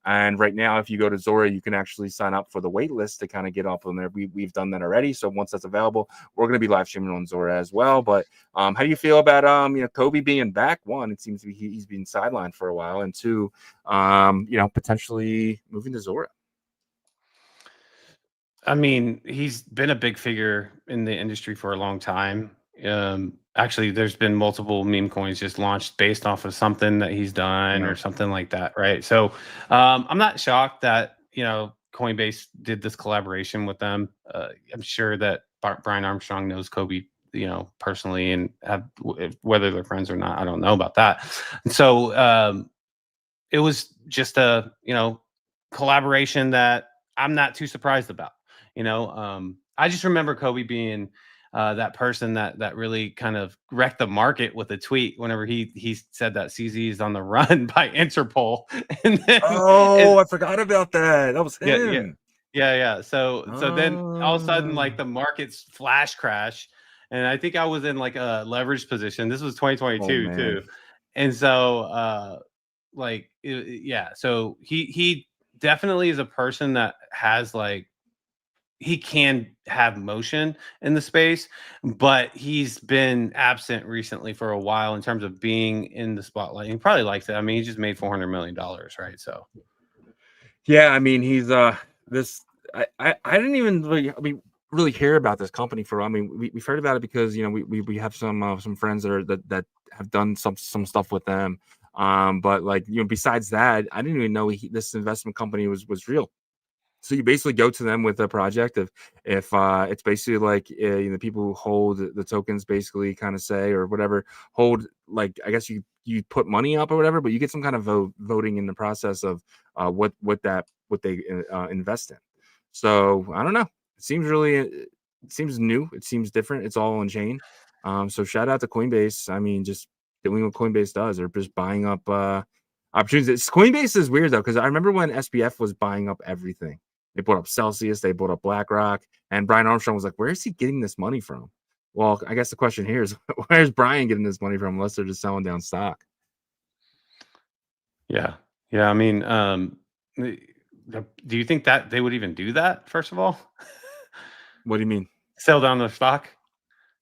And right now, if you go to Zora, you can actually sign up for the wait list to kind of get up on there. We've done that already. So once that's available, we're going to be live streaming on Zora as well. But how do you feel about Kobe being back? One, it seems to be he's been sidelined for a while, and two, potentially moving to Zora. I mean, he's been a big figure in the industry for a long time. Actually, there's been multiple meme coins just launched based off of something that he's done or something like that, right? So I'm not shocked that Coinbase did this collaboration with them. I'm sure that Brian Armstrong knows Kobe, personally, and whether they're friends or not, I don't know about that. And so it was just a collaboration that I'm not too surprised about. I just remember Kobe being that person that really kind of wrecked the market with a tweet whenever he said that CZ is on the run by Interpol. And then, I forgot about that. That was him. Yeah. So then all of a sudden, like, the markets flash crash, and I think I was in like a leveraged position. This was 2022 too, and so so he definitely is a person that has he can have motion in the space, but he's been absent recently for a while in terms of being in the spotlight. He probably likes it. I mean, he just made $400 million, right? So, yeah, I mean, he's this. I didn't even really hear about this company for. I mean, we've heard about it because we have some friends that have done some stuff with them. But besides that, I didn't even know this investment company was real. So you basically go to them with a project if it's basically like the people who hold the tokens basically kind of say or whatever hold, like, I guess you put money up or whatever, but you get some kind of voting in the process of what they invest in. So I don't know. It seems new. It seems different. It's all on chain. So shout out to Coinbase. I mean, just doing what Coinbase does, or just buying up opportunities. Coinbase is weird though, because I remember when SBF was buying up everything. They bought up Celsius, they bought up BlackRock, and Brian Armstrong was like, where is he getting this money from? Well, I guess the question here is, where's Brian getting this money from, unless they're just selling down stock? Yeah. I mean, do you think that they would even do that, first of all? What do you mean? Sell down their stock?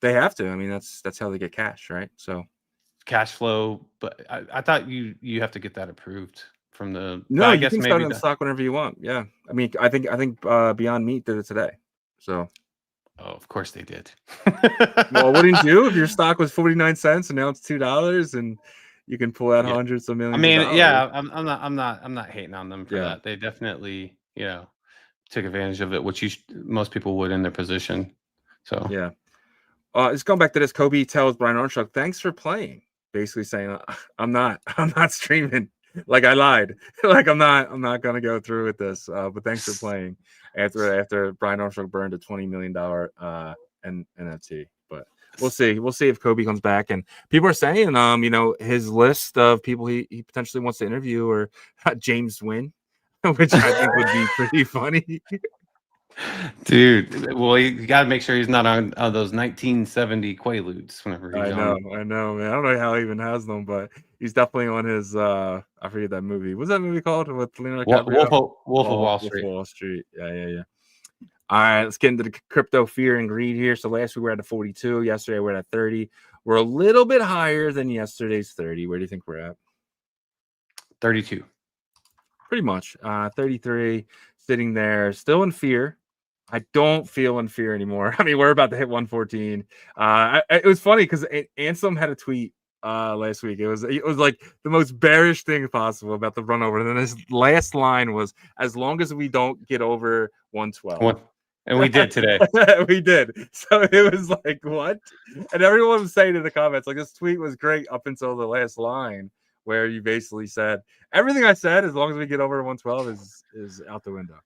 They have to. I mean, that's how they get cash, right? So cash flow, but I thought you have to get that approved from the. No, I guess you can start on the stock whenever you want. Yeah, I mean, I think Beyond Meat did it today. So, oh, of course they did. Well, wouldn't you if your stock was 49 cents and now it's $2 and you can pull out hundreds of millions? I mean, yeah, I'm not hating on them for that. They definitely took advantage of it, which most people would in their position. So yeah. Let's go back to this. Kobe tells Brian Armstrong, "Thanks for playing." Basically saying, I'm not streaming. Like, I lied. Like, I'm not gonna go through with this. But thanks for playing. After Brian Armstrong burned a $20 million NFT. But we'll see if Kobe comes back. And people are saying, his list of people he potentially wants to interview are James Wynn, which I think would be pretty funny. Dude, well, you got to make sure he's not on those 1970 Quaaludes whenever he's on. I know, man. I don't know how he even has them, but he's definitely on his. I forget that movie. What's that movie called with Leonardo DiCaprio? Wolf of Wall Street. Wolf of Wall Street. Yeah. All right, let's get into the crypto fear and greed here. So last week we were at 42. Yesterday we're at 30. We're a little bit higher than yesterday's 30. Where do you think we're at? 32. Pretty much 33. sitting there, still in fear. I don't feel in fear anymore. I mean, we're about to hit 114. It was funny because Ansem had a tweet last week. It was like the most bearish thing possible about the run over. And then his last line was, "As long as we don't get over 112." And we did today. We did. So it was like, what? And everyone was saying in the comments, like, this tweet was great up until the last line, where you basically said everything I said, as long as we get over 112, is out the window.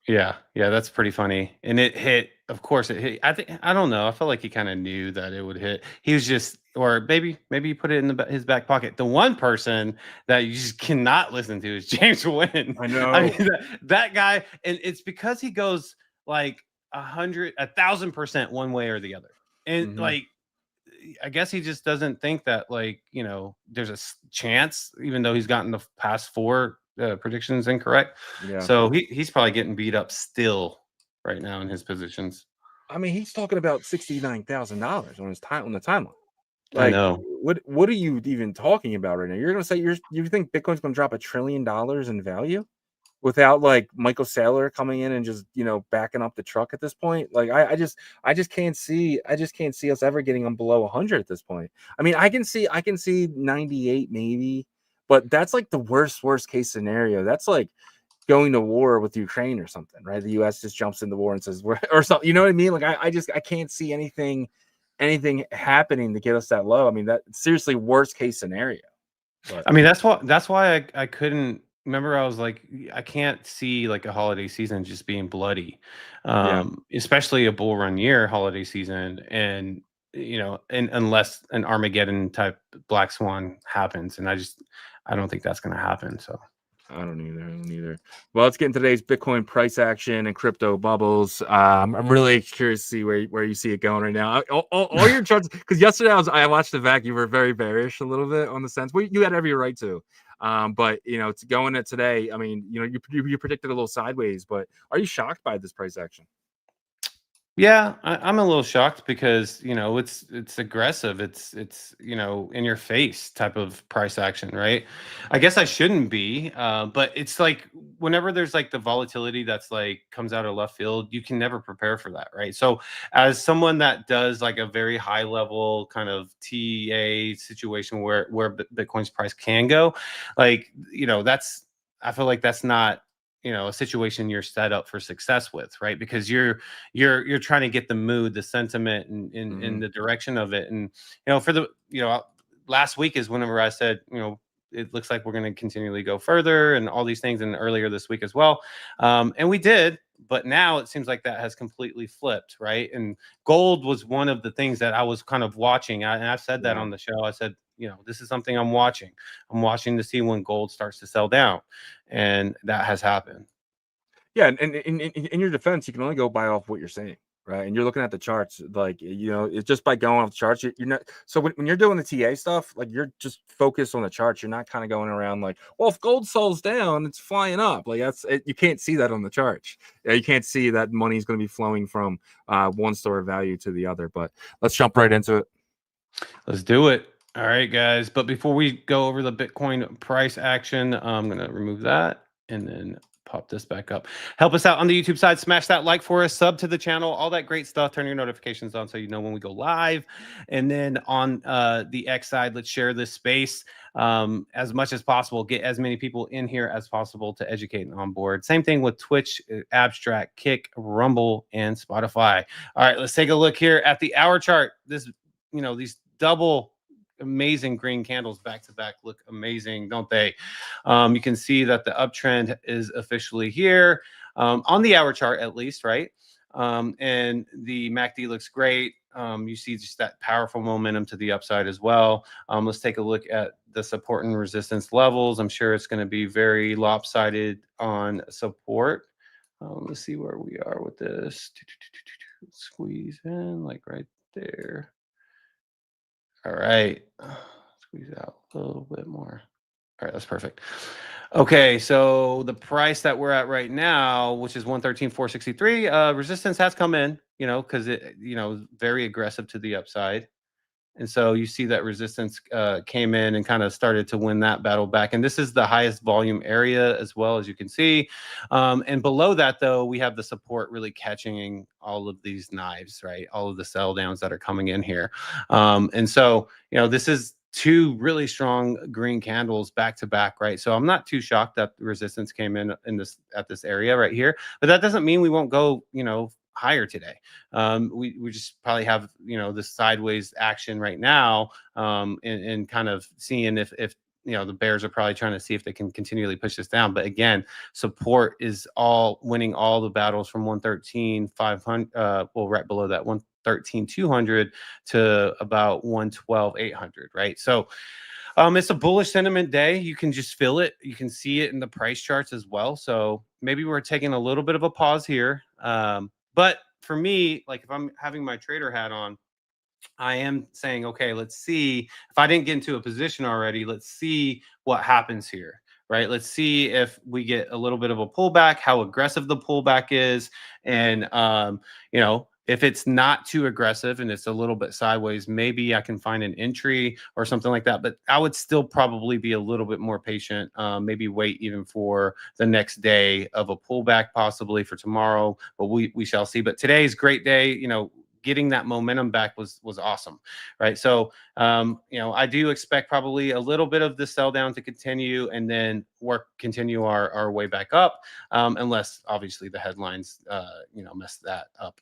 Yeah, that's pretty funny. And it hit, of course it hit. I don't know. I felt like he kind of knew that it would hit. He was just, or maybe he put it in his back pocket. The one person that you just cannot listen to is James Wynn. I know. I mean, that guy, and it's because he goes like 1,000% one way or the other. And like, I guess he just doesn't think that, like, you know, there's a chance, even though he's gotten the past 4 predictions incorrect. Yeah. So he's probably getting beat up still right now in his positions. I mean, he's talking about $69,000 on his time on the timeline. Like, I know. What are you even talking about right now? You're gonna say you think Bitcoin's gonna drop $1 trillion in value without like Michael Saylor coming in and just, you know, backing up the truck at this point? Like, I just can't see us ever getting them below 100 at this point. I mean, I can see 98 maybe, but that's like the worst case scenario. That's like going to war with Ukraine or something, right? The US just jumps into war and says we're, or something, you know what I mean? Like, I can't see anything happening to get us that low. I mean, that seriously worst case scenario. But I mean, that's why I couldn't remember. I was like, I can't see like a holiday season just being bloody, especially a bull run year holiday season. And, you know, and unless an Armageddon type black swan happens, and I don't think that's going to happen. So I don't either. Well, let's get into today's Bitcoin price action and crypto bubbles. I'm really curious to see where you see it going right now. All your charts, because yesterday I watched the VAC. You were very bearish a little bit on the sense. Well, you had every right to. But you know, to go in it today, I mean, you know, you predicted a little sideways, but are you shocked by this price action? Yeah, I'm a little shocked because, you know, it's aggressive. It's you know, in your face type of price action, right? I guess I shouldn't be, but it's like whenever there's like the volatility that's like comes out of left field, you can never prepare for that, right? So as someone that does like a very high level kind of TA situation where Bitcoin's price can go, like, you know, I feel like that's not, you know, a situation you're set up for success with, right? Because you're trying to get the mood, the sentiment, and in the direction of it. And, you know, for the, you know, last week is whenever I said, you know, it looks like we're going to continually go further and all these things, and earlier this week as well. And we did, but now it seems like that has completely flipped, right? And gold was one of the things that I was kind of watching. And I've said that on the show. I said, you know, this is something I'm watching. I'm watching to see when gold starts to sell down. And that has happened. Yeah, and in your defense, you can only go by off what you're saying, right? And you're looking at the charts, like, you know, it's just by going off the charts. You're not. So when you're doing the TA stuff, like, you're just focused on the charts. You're not kind of going around like, well, if gold sells down, it's flying up. Like, you can't see that on the charts. You can't see that money is going to be flowing from one store of value to the other. But let's jump right into it. Let's do it. All right, guys. But before we go over the Bitcoin price action, I'm going to remove that and then pop this back up. Help us out on the YouTube side. Smash that like for us, sub to the channel, all that great stuff. Turn your notifications on so you know when we go live. And then on the X side, let's share this space as much as possible. Get as many people in here as possible to educate and on board. Same thing with Twitch, Abstract, Kick, Rumble, and Spotify. All right, let's take a look here at the hour chart. This, you know, these double amazing green candles back to back look amazing, don't they? You can see that the uptrend is officially here on the hour chart, at least, right? And the MACD looks great. You see just that powerful momentum to the upside as well. Let's take a look at the support and resistance levels. I'm sure it's going to be very lopsided on support. Let's see where we are with this. Squeeze in like right there. All right, squeeze out a little bit more. All right, that's perfect. Okay, so the price that we're at right now, which is 113,463, resistance has come in, you know, because it, you know, very aggressive to the upside. And so you see that resistance came in and kind of started to win that battle back. And this is the highest volume area as well, as you can see. And below that, though, we have the support really catching all of these knives, right? All of the sell downs that are coming in here. And so, you know, this is two really strong green candles back to back, right? So I'm not too shocked that the resistance came in this at this area right here, but that doesn't mean we won't go, you know, higher today. We just probably have, you know, this sideways action right now, and kind of seeing if you know, the bears are probably trying to see if they can continually push this down. But again, support is all winning all the battles from 113,500, well, right below that 113,200 to about 112,800, right? So it's a bullish sentiment day. You can just feel it. You can see it in the price charts as well. So maybe we're taking a little bit of a pause here. But for me, like if I'm having my trader hat on, I am saying, okay, let's see if I didn't get into a position already, let's see what happens here, right? Let's see if we get a little bit of a pullback, how aggressive the pullback is. And, you know, if it's not too aggressive and it's a little bit sideways, maybe I can find an entry or something like that. But I would still probably be a little bit more patient, maybe wait even for the next day of a pullback, possibly for tomorrow, but we shall see. But today's great day, you know, getting that momentum back was awesome, right? So, you know, I do expect probably a little bit of the sell down to continue and then continue our way back up, unless obviously the headlines, you know, mess that up,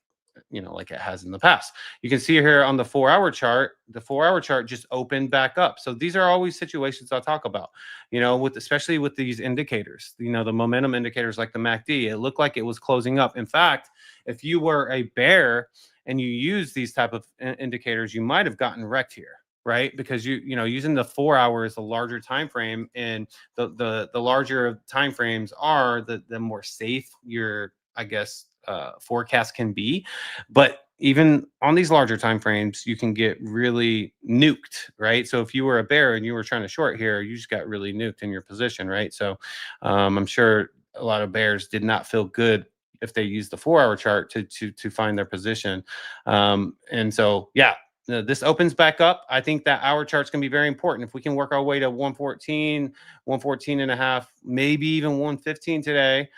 you know, like it has in the past. You can see here on the 4-hour chart, the 4-hour chart just opened back up. So these are always situations I'll talk about, you know, especially with these indicators, you know, the momentum indicators like the MACD, it looked like it was closing up. In fact, if you were a bear and you use these type of indicators, you might have gotten wrecked here, right? Because you know, using the 4 hours, the larger time frame, and the larger time frames are, the more safe your, I guess, forecast can be. But even on these larger time frames, you can get really nuked, right? So if you were a bear and you were trying to short here, you just got really nuked in your position, right? So I'm sure a lot of bears did not feel good if they use the 4-hour chart to find their position. And so, yeah, this opens back up. I think that hour chart's going to be very important. If we can work our way to 114, 114 and a half, maybe even 115 today,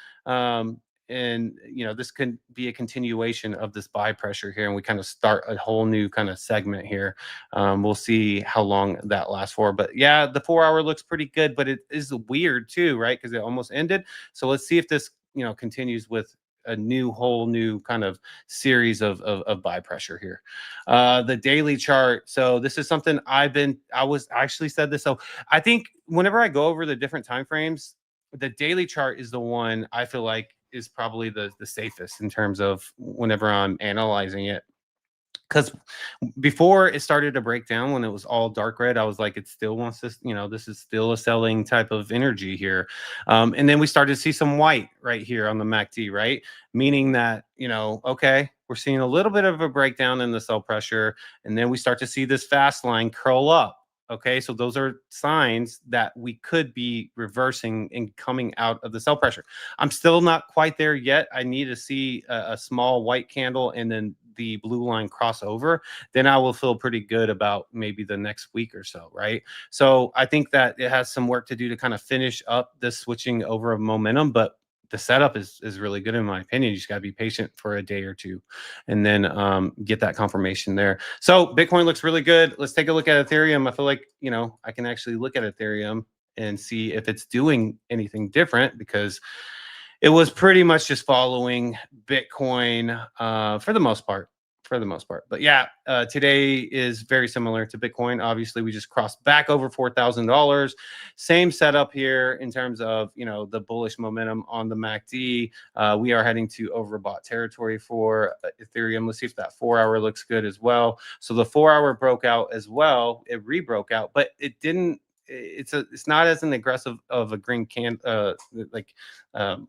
and, you know, this could be a continuation of this buy pressure here, and we kind of start a whole new kind of segment here. We'll see how long that lasts for. But yeah, the 4-hour looks pretty good, but it is weird too, right? Because it almost ended. So let's see if this, you know, continues with a whole new kind of series of buy pressure here. The daily chart. So this is something I was actually said this. So I think whenever I go over the different time frames, the daily chart is the one I feel like is probably the safest in terms of whenever I'm analyzing it. Because before it started to break down, when it was all dark red, I was like, it still wants this, you know, this is still a selling type of energy here. And then we started to see some white right here on the MACD, right? Meaning that, you know, okay, we're seeing a little bit of a breakdown in the sell pressure. And then we start to see this fast line curl up. Okay, so those are signs that we could be reversing and coming out of the sell pressure. I'm still not quite there yet. I need to see a small white candle and then the blue line cross over. Then I will feel pretty good about maybe the next week or so, right? So I think that it has some work to do to kind of finish up this switching over of momentum, but the setup is really good in my opinion. You just got to be patient for a day or two and then get that confirmation there. So Bitcoin looks really good. Let's take a look at Ethereum. I feel like, you know, I can actually look at Ethereum and see if it's doing anything different, because it was pretty much just following Bitcoin for the most part. But yeah, today is very similar to Bitcoin. Obviously, we just crossed back over $4,000. Same setup here in terms of, you know, the bullish momentum on the MACD. We are heading to overbought territory for Ethereum. Let's see if that 4-hour looks good as well. So the 4-hour broke out as well. It rebroke out, but it didn't. It's not as an aggressive of a green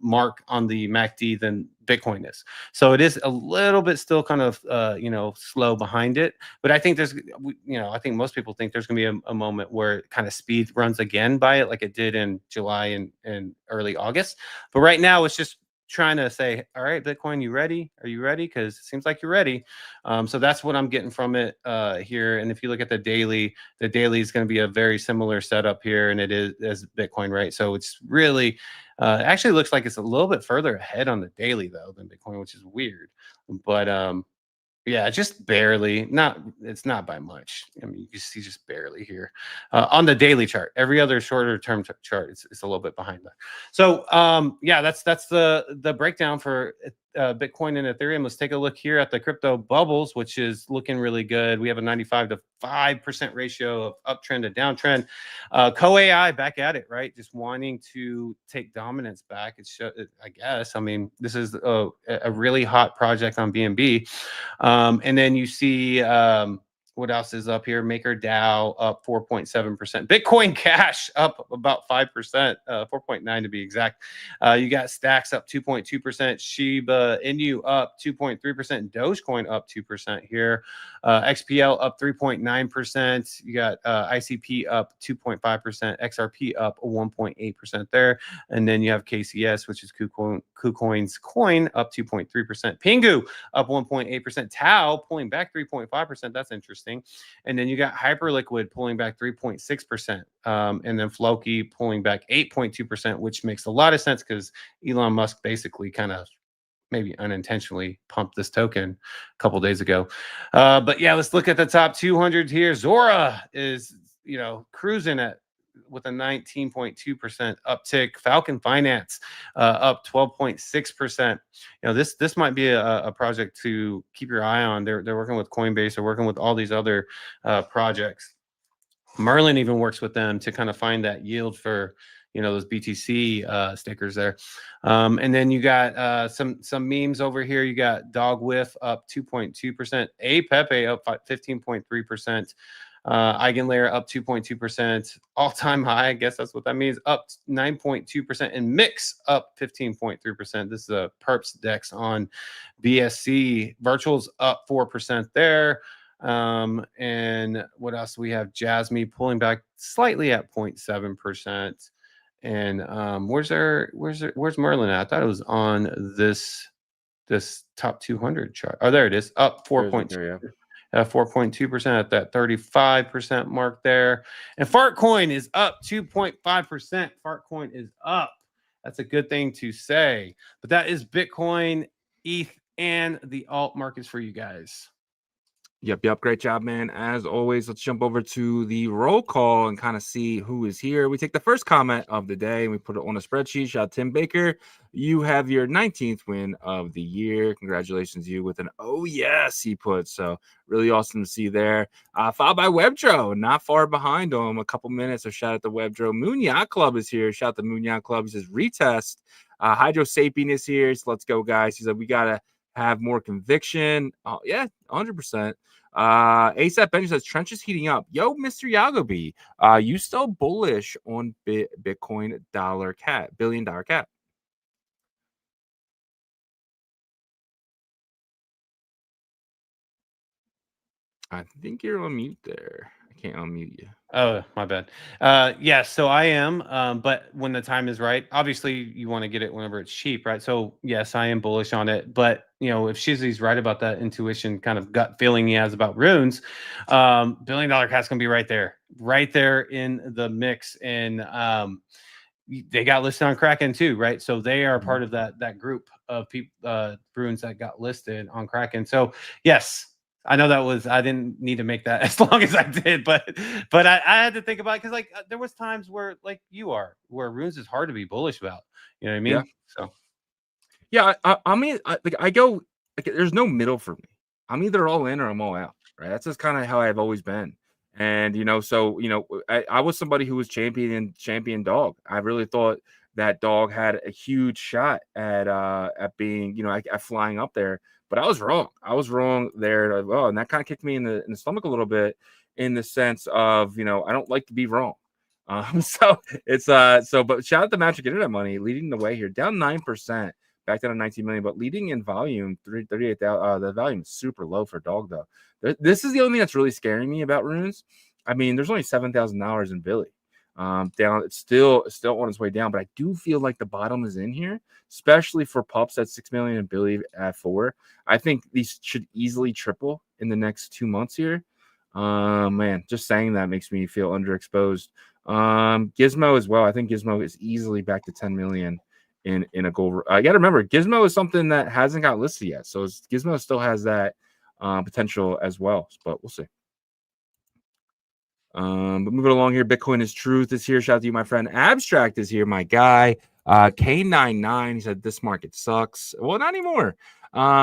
mark on the MACD than Bitcoin is. So it is a little bit still kind of you know, slow behind it. But I think there's, you know, I think most people think there's going to be a moment where it kind of speed runs again by it, like it did in July and early August. But right now it's just trying to say, all right, Bitcoin, you ready? Are you ready? Because it seems like you're ready. So that's what I'm getting from it here. And if you look at the daily is going to be a very similar setup here, and it is as Bitcoin, right? So it's really actually looks like it's a little bit further ahead on the daily though than Bitcoin, which is weird. But yeah, just barely. It's not by much. I mean, you can see just barely here on the daily chart. Every other shorter term chart, it's a little bit behind that. So yeah, that's the breakdown for Bitcoin and Ethereum. Let's take a look here at the crypto bubbles, which is looking really good. We have a 95 to 5% ratio of uptrend to downtrend. Co-AI back at it, right? Just wanting to take dominance back. I guess. I mean, this is a really hot project on BNB. And then you see what else is up here? MakerDAO up 4.7%. Bitcoin Cash up about 5%, 4.9 to be exact. You got Stacks up 2.2%. Shiba Inu up 2.3%. Dogecoin up 2% here. XPL up 3.9%. You got ICP up 2.5%. XRP up 1.8% there. And then you have KCS, which is KuCoin's coin, up 2.3%. Pingu up 1.8%. Tau pulling back 3.5%. That's interesting. And then you got Hyperliquid pulling back 3.6%. And then Floki pulling back 8.2%, which makes a lot of sense because Elon Musk basically kind of maybe unintentionally pumped this token a couple days ago. But yeah, let's look at the top 200 here. Zora is, cruising with a 19.2% uptick. Falcon Finance up 12.6%. This might be a project to keep your eye on. They're working with Coinbase. They're working with all these other projects. Merlin even works with them to kind of find that yield for those BTC stickers there. And then you got some memes over here. You got Dog Whiff up 2.2%. Pepe up 15.3%. Eigenlayer up 2.2%, all-time high. I guess that's what that means. Up 9.2%, and Mix up 15.3%. This is a Perps Dex on BSC. Virtuals up 4% there. And what else? We have Jasmy pulling back slightly at 0.7%. And where's Merlin at? I thought it was on this top 200 chart. Oh, there it is. Up 4.2%. 4.2% at that 35% mark there. And Fartcoin is up 2.5%. Fartcoin is up. That's a good thing to say. But that is Bitcoin, ETH, and the alt markets for you guys. Yep. Great job, man. As always, let's jump over to the roll call and kind of see who is here. We take the first comment of the day and we put it on a spreadsheet. Shout out Tim Baker. You have your 19th win of the year. Congratulations, you, with an oh yes, he put. So really awesome to see there. Followed by Webdro, not far behind him. A couple minutes. So shout out to Webdro. Moon Yacht Club is here. Shout out to Moon Yacht Club. He says retest. Hydro Sapien is here. So let's go, guys. He said we gotta have more conviction. Oh yeah, 100%. ASAP Benji says trench is heating up. Yo, Mr. Yagobi, you still bullish on Bitcoin billion dollar cap? I think you're on mute there. I can't unmute you. Oh, my bad. Yeah, so I am, but when the time is right, obviously you want to get it whenever it's cheap, right? So yes, I am bullish on it, but if Shizzy's right about that intuition kind of gut feeling he has about runes, billion dollar cat's gonna be right there in the mix. And they got listed on Kraken too, right? So they are part of that group of people, runes that got listed on Kraken. So yes, I know I didn't need to make that as long as I did, but I had to think about it because there was times where where runes is hard to be bullish about. You know what I mean? Yeah. So yeah, I mean, I go there's no middle for me. I'm either all in or I'm all out, right? That's just kind of how I've always been. And I was somebody who was champion dog. I really thought that dog had a huge shot at being at flying up there. But I was wrong. I was wrong there as well. And that kind of kicked me in the stomach a little bit in the sense of, I don't like to be wrong. So it's but shout out to Magic Internet Money leading the way here, down 9%, back down to 19 million, but leading in volume, 38,000. The volume is super low for dog though. This is the only thing that's really scaring me about runes. I mean, there's only $7,000 in Billy. down. It's still on its way down, but I do feel like the bottom is in here, especially for pups at 6 million and Billy at 4. I think these should easily triple in the next 2 months here. Man, just saying that makes me feel underexposed. Gizmo as well. I think Gizmo is easily back to 10 million in a gold. I got to remember, Gizmo is something that hasn't got listed yet, so Gizmo still has that potential as well, but we'll see. But moving along here, Bitcoin is Truth is here. Shout out to you, my friend. Abstract is here, my guy. K99, he said this market sucks. Well, not anymore.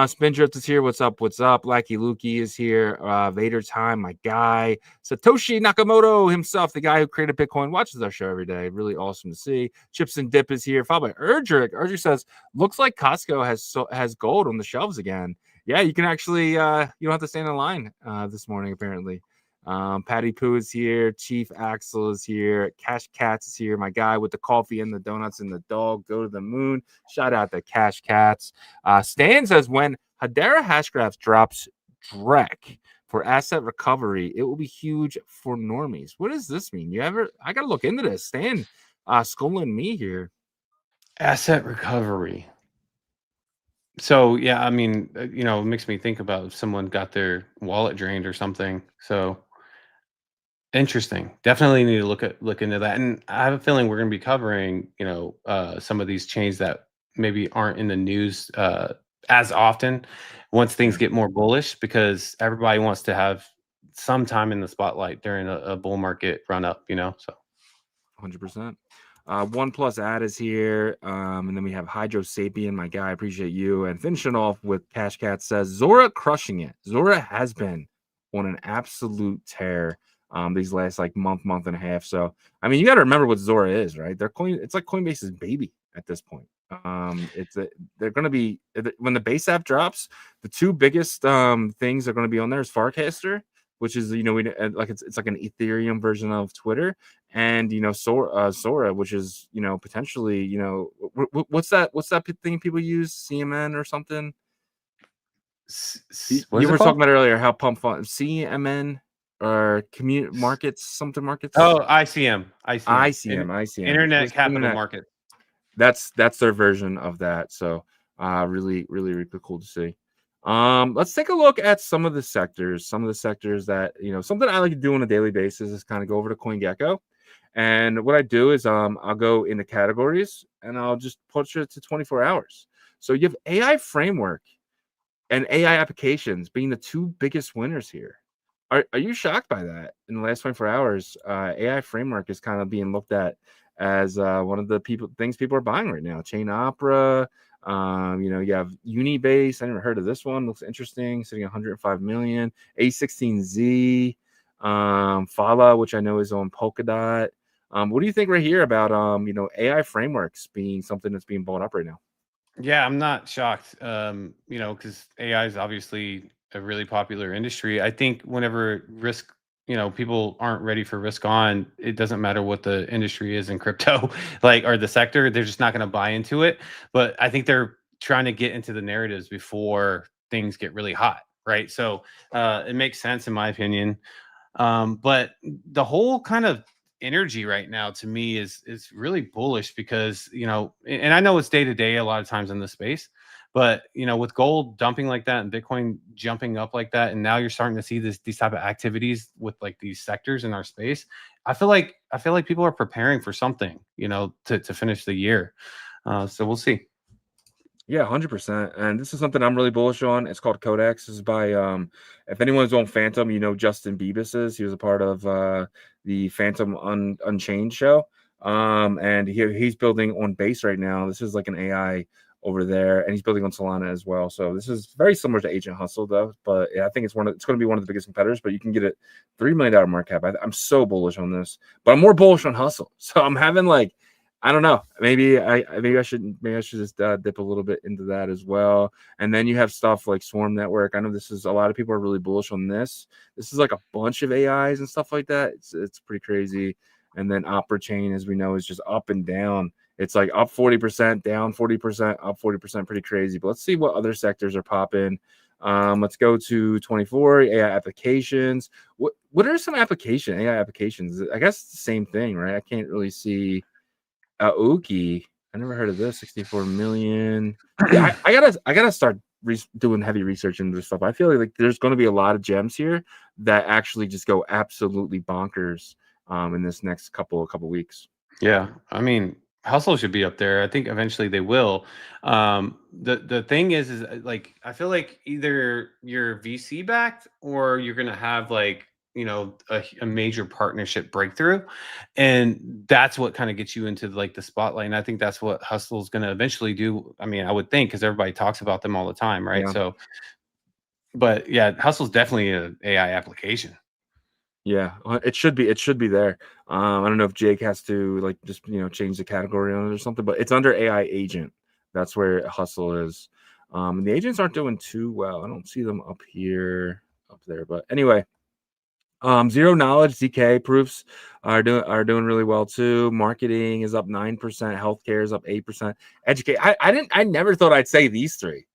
Spindrift is here. What's up? What's up? Lackey Lukey is here. Vader Time, my guy. Satoshi Nakamoto himself, the guy who created Bitcoin, watches our show every day. Really awesome to see. Chips and Dip is here. Followed by Erdrick. Erdrick says, looks like Costco has gold on the shelves again. Yeah, you can actually you don't have to stand in line this morning, apparently. Patty Poo is here. Chief Axel is here. Cash Cats is here. My guy with the coffee and the donuts and the dog. Go to the moon. Shout out to Cash Cats. Stan says when Hedera Hashgraphs drops DREC for asset recovery, it will be huge for normies. What does this mean? I gotta look into this. Stan schooling me here. Asset recovery. So yeah, I mean, it makes me think about if someone got their wallet drained or something. So interesting. Definitely need to look into that. And I have a feeling we're going to be covering, some of these chains that maybe aren't in the news as often once things get more bullish, because everybody wants to have some time in the spotlight during a bull market run up, so 100%. One Plus ad is here. And then we have Hydro Sapien, my guy. I appreciate you. And finishing off with Cash Cat says Zora crushing it. Zora has been on an absolute tear these last month and a half. So I mean, you got to remember what Zora is, right? It's like Coinbase's baby at this point. They're going to be, when the base app drops, the two biggest things are going to be on there is Farcaster, which is it's like an Ethereum version of Twitter, and Sora, which is potentially what's that thing people use, CMN or something. You were talking about earlier how pump fund CMN or community markets, something markets. Oh, ICM. Internet Capital Market. That's their version of that. So really cool to see. Let's take a look at some of the sectors that something I like to do on a daily basis is kind of go over to CoinGecko. And what I do is I'll go into categories and I'll just push it to 24 hours. So you have AI framework and AI applications being the two biggest winners here. Are you shocked by that? In the last 24 hours, AI framework is kind of being looked at as one of the things people are buying right now. Chain Opera, you have Unibase. I never heard of this one. Looks interesting. Sitting at 105 million. A16Z, Fala, which I know is on Polkadot. What do you think right here about AI frameworks being something that's being bought up right now? Yeah, I'm not shocked. Because AI is obviously a really popular industry. I think whenever risk, people aren't ready for risk on, it doesn't matter what the industry is in crypto, or the sector, they're just not going to buy into it. But I think they're trying to get into the narratives before things get really hot, right? So it makes sense in my opinion. But the whole kind of energy right now to me is really bullish because, and I know it's day to day a lot of times in the space, but with gold dumping like that and Bitcoin jumping up like that, and now you're starting to see these type of activities with these sectors in our space. I feel like people are preparing for something, to finish the year. So we'll see. Yeah, 100%. And this is something I'm really bullish on. It's called Codex. This is by if anyone's on Phantom, Justin Bibas is. He was a part of the Phantom Unchained show. And he's building on Base right now. This is like an AI over there, and he's building on Solana as well. So this is very similar to Agent Hustle, though. But yeah, I think it's going to be one of the biggest competitors. But you can get it $3 million market cap. I'm so bullish on this, but I'm more bullish on Hustle. So I'm having I don't know. Maybe I should just dip a little bit into that as well. And then you have stuff like Swarm Network. I know a lot of people are really bullish on this. This is like a bunch of AIs and stuff like that. It's pretty crazy. And then Opera Chain, as we know, is just up and down. It's like up 40%, down 40%, up 40%, pretty crazy. But let's see what other sectors are popping. Let's go to 24 AI applications. What are some AI applications? I guess it's the same thing, right? I can't really see Aoki. I never heard of this. 64 million. Yeah, I gotta start doing heavy research into this stuff. I feel like there's going to be a lot of gems here that actually just go absolutely bonkers in this next couple weeks. Yeah, I mean, Hustle should be up there. I think eventually they will. The thing is like I feel like either you're VC backed or you're gonna have like a major partnership breakthrough, and that's what kind of gets you into like the spotlight. And I think that's what Hustle is gonna eventually do. I mean, I would think because everybody talks about them all the time, right? Yeah. So, but yeah, Hustle's definitely an AI application. Yeah, it should be there. I don't know if Jake has to like just change the category on it or something, but it's under AI agent. That's where Hustle is. And the agents aren't doing too well. I don't see them up there. But anyway, zero knowledge ZK proofs are doing really well too. Marketing is up 9%. Healthcare is up 8%. Educate. I never thought I'd say these three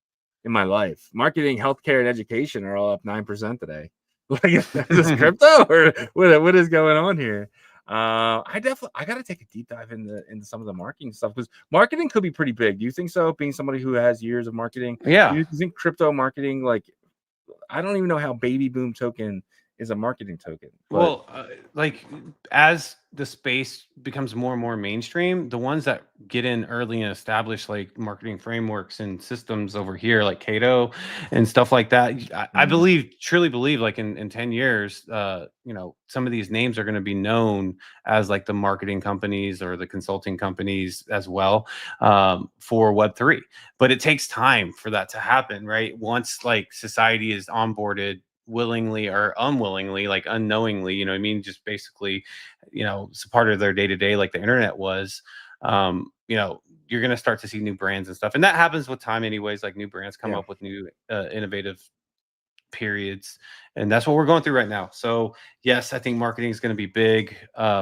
in my life. Marketing, healthcare, and education are all up 9% today. Like, is this crypto or what is going on here? I gotta take a deep dive into some of the marketing stuff because marketing could be pretty big. Do you think so? Being somebody who has years of marketing, Yeah. do you think crypto marketing, like, I don't even know how Baby Boom token is a marketing token. But Well, like as the space becomes more and more mainstream, the ones that get in early and establish like marketing frameworks and systems over here, like Cato and stuff like that, I truly believe, like in 10 years, some of these names are going to be known as like the marketing companies or the consulting companies as well, for Web3. But it takes time for that to happen, right? Once like society is onboarded willingly or unwillingly, like unknowingly, you know what I mean? Just basically, it's a part of their day to day, like the internet was. You're going to start to see new brands and stuff. And that happens with time, anyways. Like new brands come up with new innovative periods. And that's what we're going through right now. So, yes, I think marketing is going to be big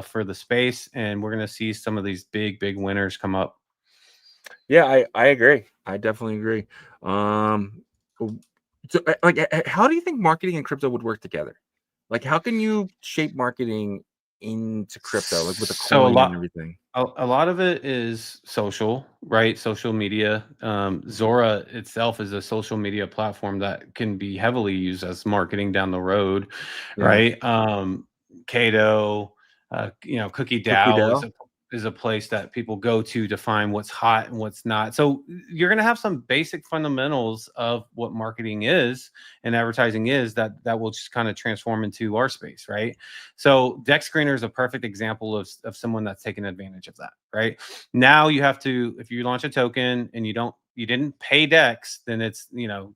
for the space. And we're going to see some of these big winners come up. Yeah, I agree. I definitely agree. So, like, how do you think marketing and crypto would work together? Like, how can you shape marketing into crypto, like with the coin and everything? A lot of it is social, right? Social media. Zora itself is a social media platform that can be heavily used as marketing down the road, right? Cato, Cookie DAO is a place that people go to find what's hot and what's not. So you're going to have some basic fundamentals of what marketing is and advertising is that will just kind of transform into our space, right? So Dex Screener is a perfect example of someone that's taking advantage of that, right? Now you have to, if you launch a token and you didn't pay Dex, then it's, no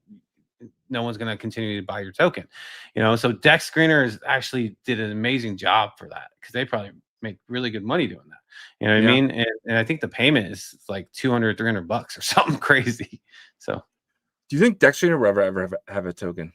one's going to continue to buy your token, so Dex Screener actually did an amazing job for that because they probably make really good money doing that. You know what I mean? And I think the payment is like $200, $300 or something crazy. So do you think Dex Screener will ever have a token?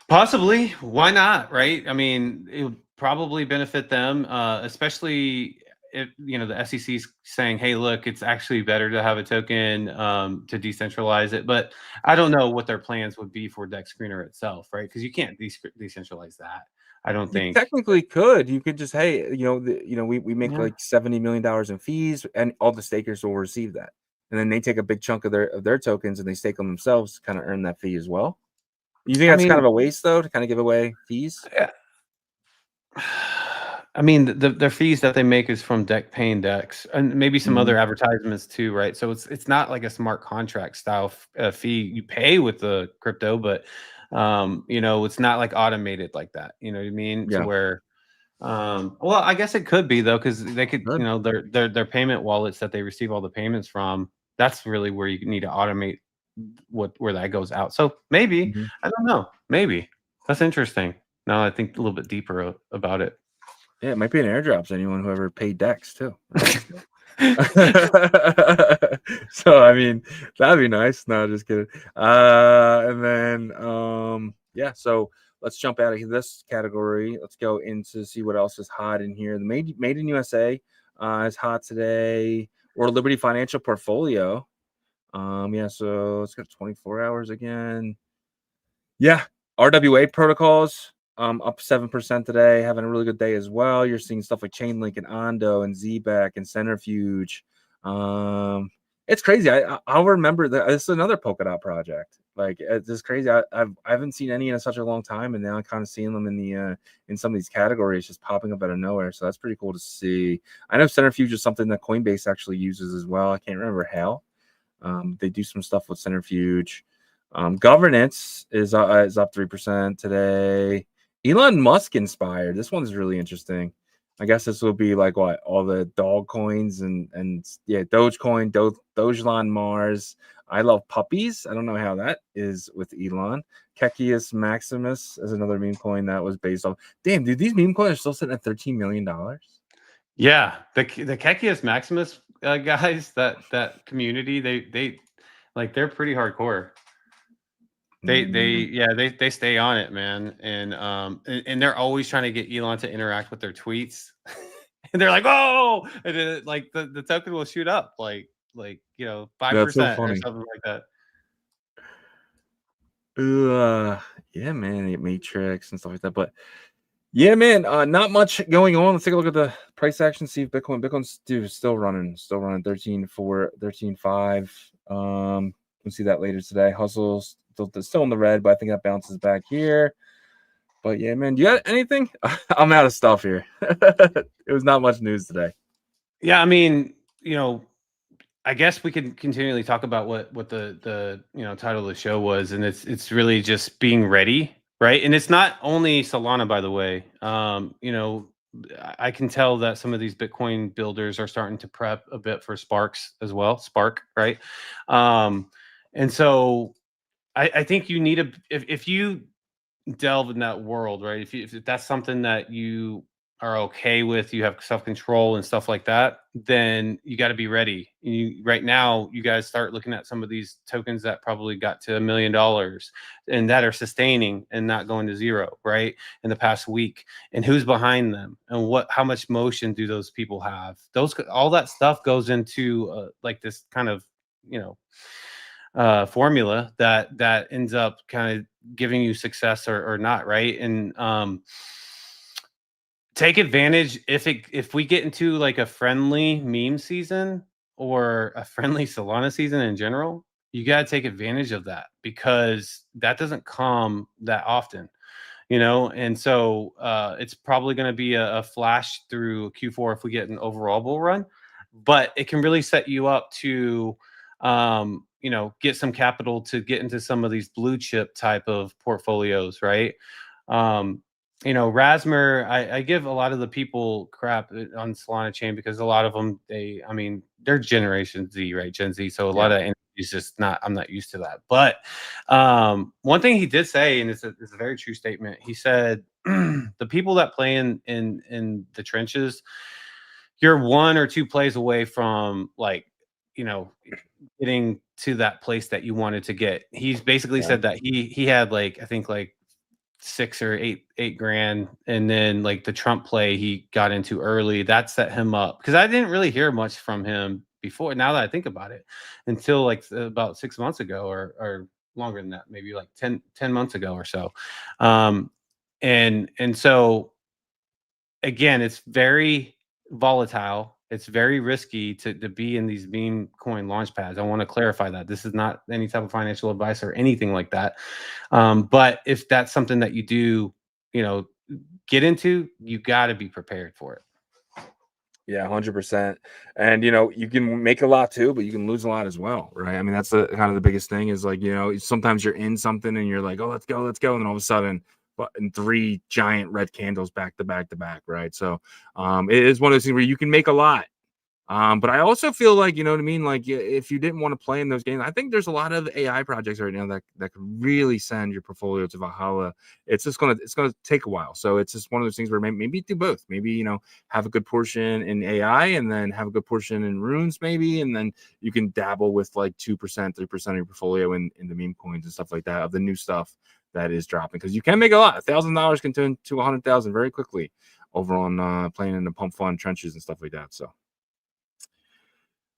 Possibly. Why not? Right. I mean, it would probably benefit them, especially if, the SEC is saying, hey, look, it's actually better to have a token to decentralize it. But I don't know what their plans would be for Dex Screener itself, right? Because you can't decentralize that. I don't think. Technically could. You could just, hey, we make like $70 million in fees and all the stakers will receive that. And then they take a big chunk of their tokens and they stake them themselves to kind of earn that fee as well. You think that's kind of a waste though, to kind of give away fees? Yeah. I mean, their fees that they make is from paying Dex and maybe some other advertisements too, right? So it's not like a smart contract style fee you pay with the crypto, but it's not like automated like that. You know what I mean? Yeah. To where, well, I guess it could be though, because they could, their payment wallets that they receive all the payments from. That's really where you need to automate where that goes out. So maybe I don't know. Maybe that's interesting. Now I think a little bit deeper about it. Yeah, it might be an airdrop to anyone who ever paid Dex too. Right? So I mean, that'd be nice. No, just kidding. And then so let's jump out of this category. Let's go into see what else is hot in here. The made in USA is hot today. Or Liberty Financial Portfolio Yeah, so let's go 24 hours again. Yeah, RWA protocols up 7% today, having a really good day as well. You're seeing stuff like Chainlink and Ondo and ZBAC and Centrifuge. It's crazy. I'll remember that this is another Polkadot project. Like it's just crazy. I haven't seen any in such a long time, and now I'm kind of seeing them in the in some of these categories just popping up out of nowhere. So that's pretty cool to see. I know Centrifuge is something that Coinbase actually uses as well. I can't remember how. They do some stuff with Centrifuge. Governance is up 3% today. Elon Musk inspired. This one's really interesting. I guess this will be like what all the dog coins and yeah, Dogecoin, Dogelon Mars. I love puppies. I don't know how that is with Elon. Kekius Maximus is another meme coin that was based off. Damn, dude, these meme coins are still sitting at $13 million. Yeah, the Kekius Maximus guys, that community, they like they're pretty hardcore. They stay on it, man, and they're always trying to get Elon to interact with their tweets, and they're like, oh, and then like the token will shoot up like 5% or something like that. Yeah, man, Matrix and stuff like that, but. Yeah, man, not much going on. Let's take a look at the price action, see if Bitcoin's still running 13.4, 13.5. We'll see that later today. Hustle's still in the red, but I think that bounces back here. But yeah, man, do you got anything? I'm out of stuff here. It was not much news today. Yeah, I mean, I guess we could continually talk about what the title of the show was, and it's really just being ready. Right. And it's not only Solana, by the way. I can tell that some of these Bitcoin builders are starting to prep a bit for Sparks as well. Spark, right? And so I think you need if you delve in that world, right? If that's something that you are okay with, you have self-control and stuff like that, then you got to be ready. Right now, you guys start looking at some of these tokens that probably got to $1 million and that are sustaining and not going to zero, right? In the past week, and who's behind them and how much motion do those people have? All that stuff goes into like this kind of, formula that ends up kind of giving you success or not, right? And take advantage if we get into like a friendly meme season or a friendly Solana season in general, you got to take advantage of that because that doesn't come that often, and so it's probably going to be a flash through Q4 if we get an overall bull run, but it can really set you up to get some capital to get into some of these blue chip type of portfolios, right? Rasmer, I give a lot of the people crap on Solana chain because a lot of them, they're Generation Z, right? Gen Z. So a lot of energy is just I'm not used to that. But one thing he did say, and it's a very true statement. He said, the people that play in the trenches, you're 1 or 2 plays away from getting to that place that you wanted to get. He's basically said that he had I think 6 or 8 grand, and then like the Trump play he got into early that set him up, because I didn't really hear much from him before, now that I think about it, until like about 6 months ago or longer than that, maybe like 10 months ago or so. And so again, it's very volatile. It's very risky to be in these meme coin launch pads. I want to clarify that this is not any type of financial advice or anything like that. But if that's something that you do, get into, you got to be prepared for it. Yeah, 100%. And you can make a lot too, but you can lose a lot as well, right? I mean, that's the kind of the biggest thing is like, sometimes you're in something and you're like, oh, let's go, and then all of a sudden, and 3 giant red candles back to back, right? So it is one of those things where you can make a lot. But I also feel like, you know what I mean? Like if you didn't want to play in those games, I think there's a lot of AI projects right now that could really send your portfolio to Valhalla. It's going to take a while. So it's just one of those things where maybe do both. Maybe, have a good portion in AI and then have a good portion in runes maybe. And then you can dabble with like 2%, 3% of your portfolio in the meme coins and stuff like that, of the new stuff that is dropping, because you can make a lot. $1,000 can turn to 100,000 very quickly over on playing in the pump fund trenches and stuff like that. So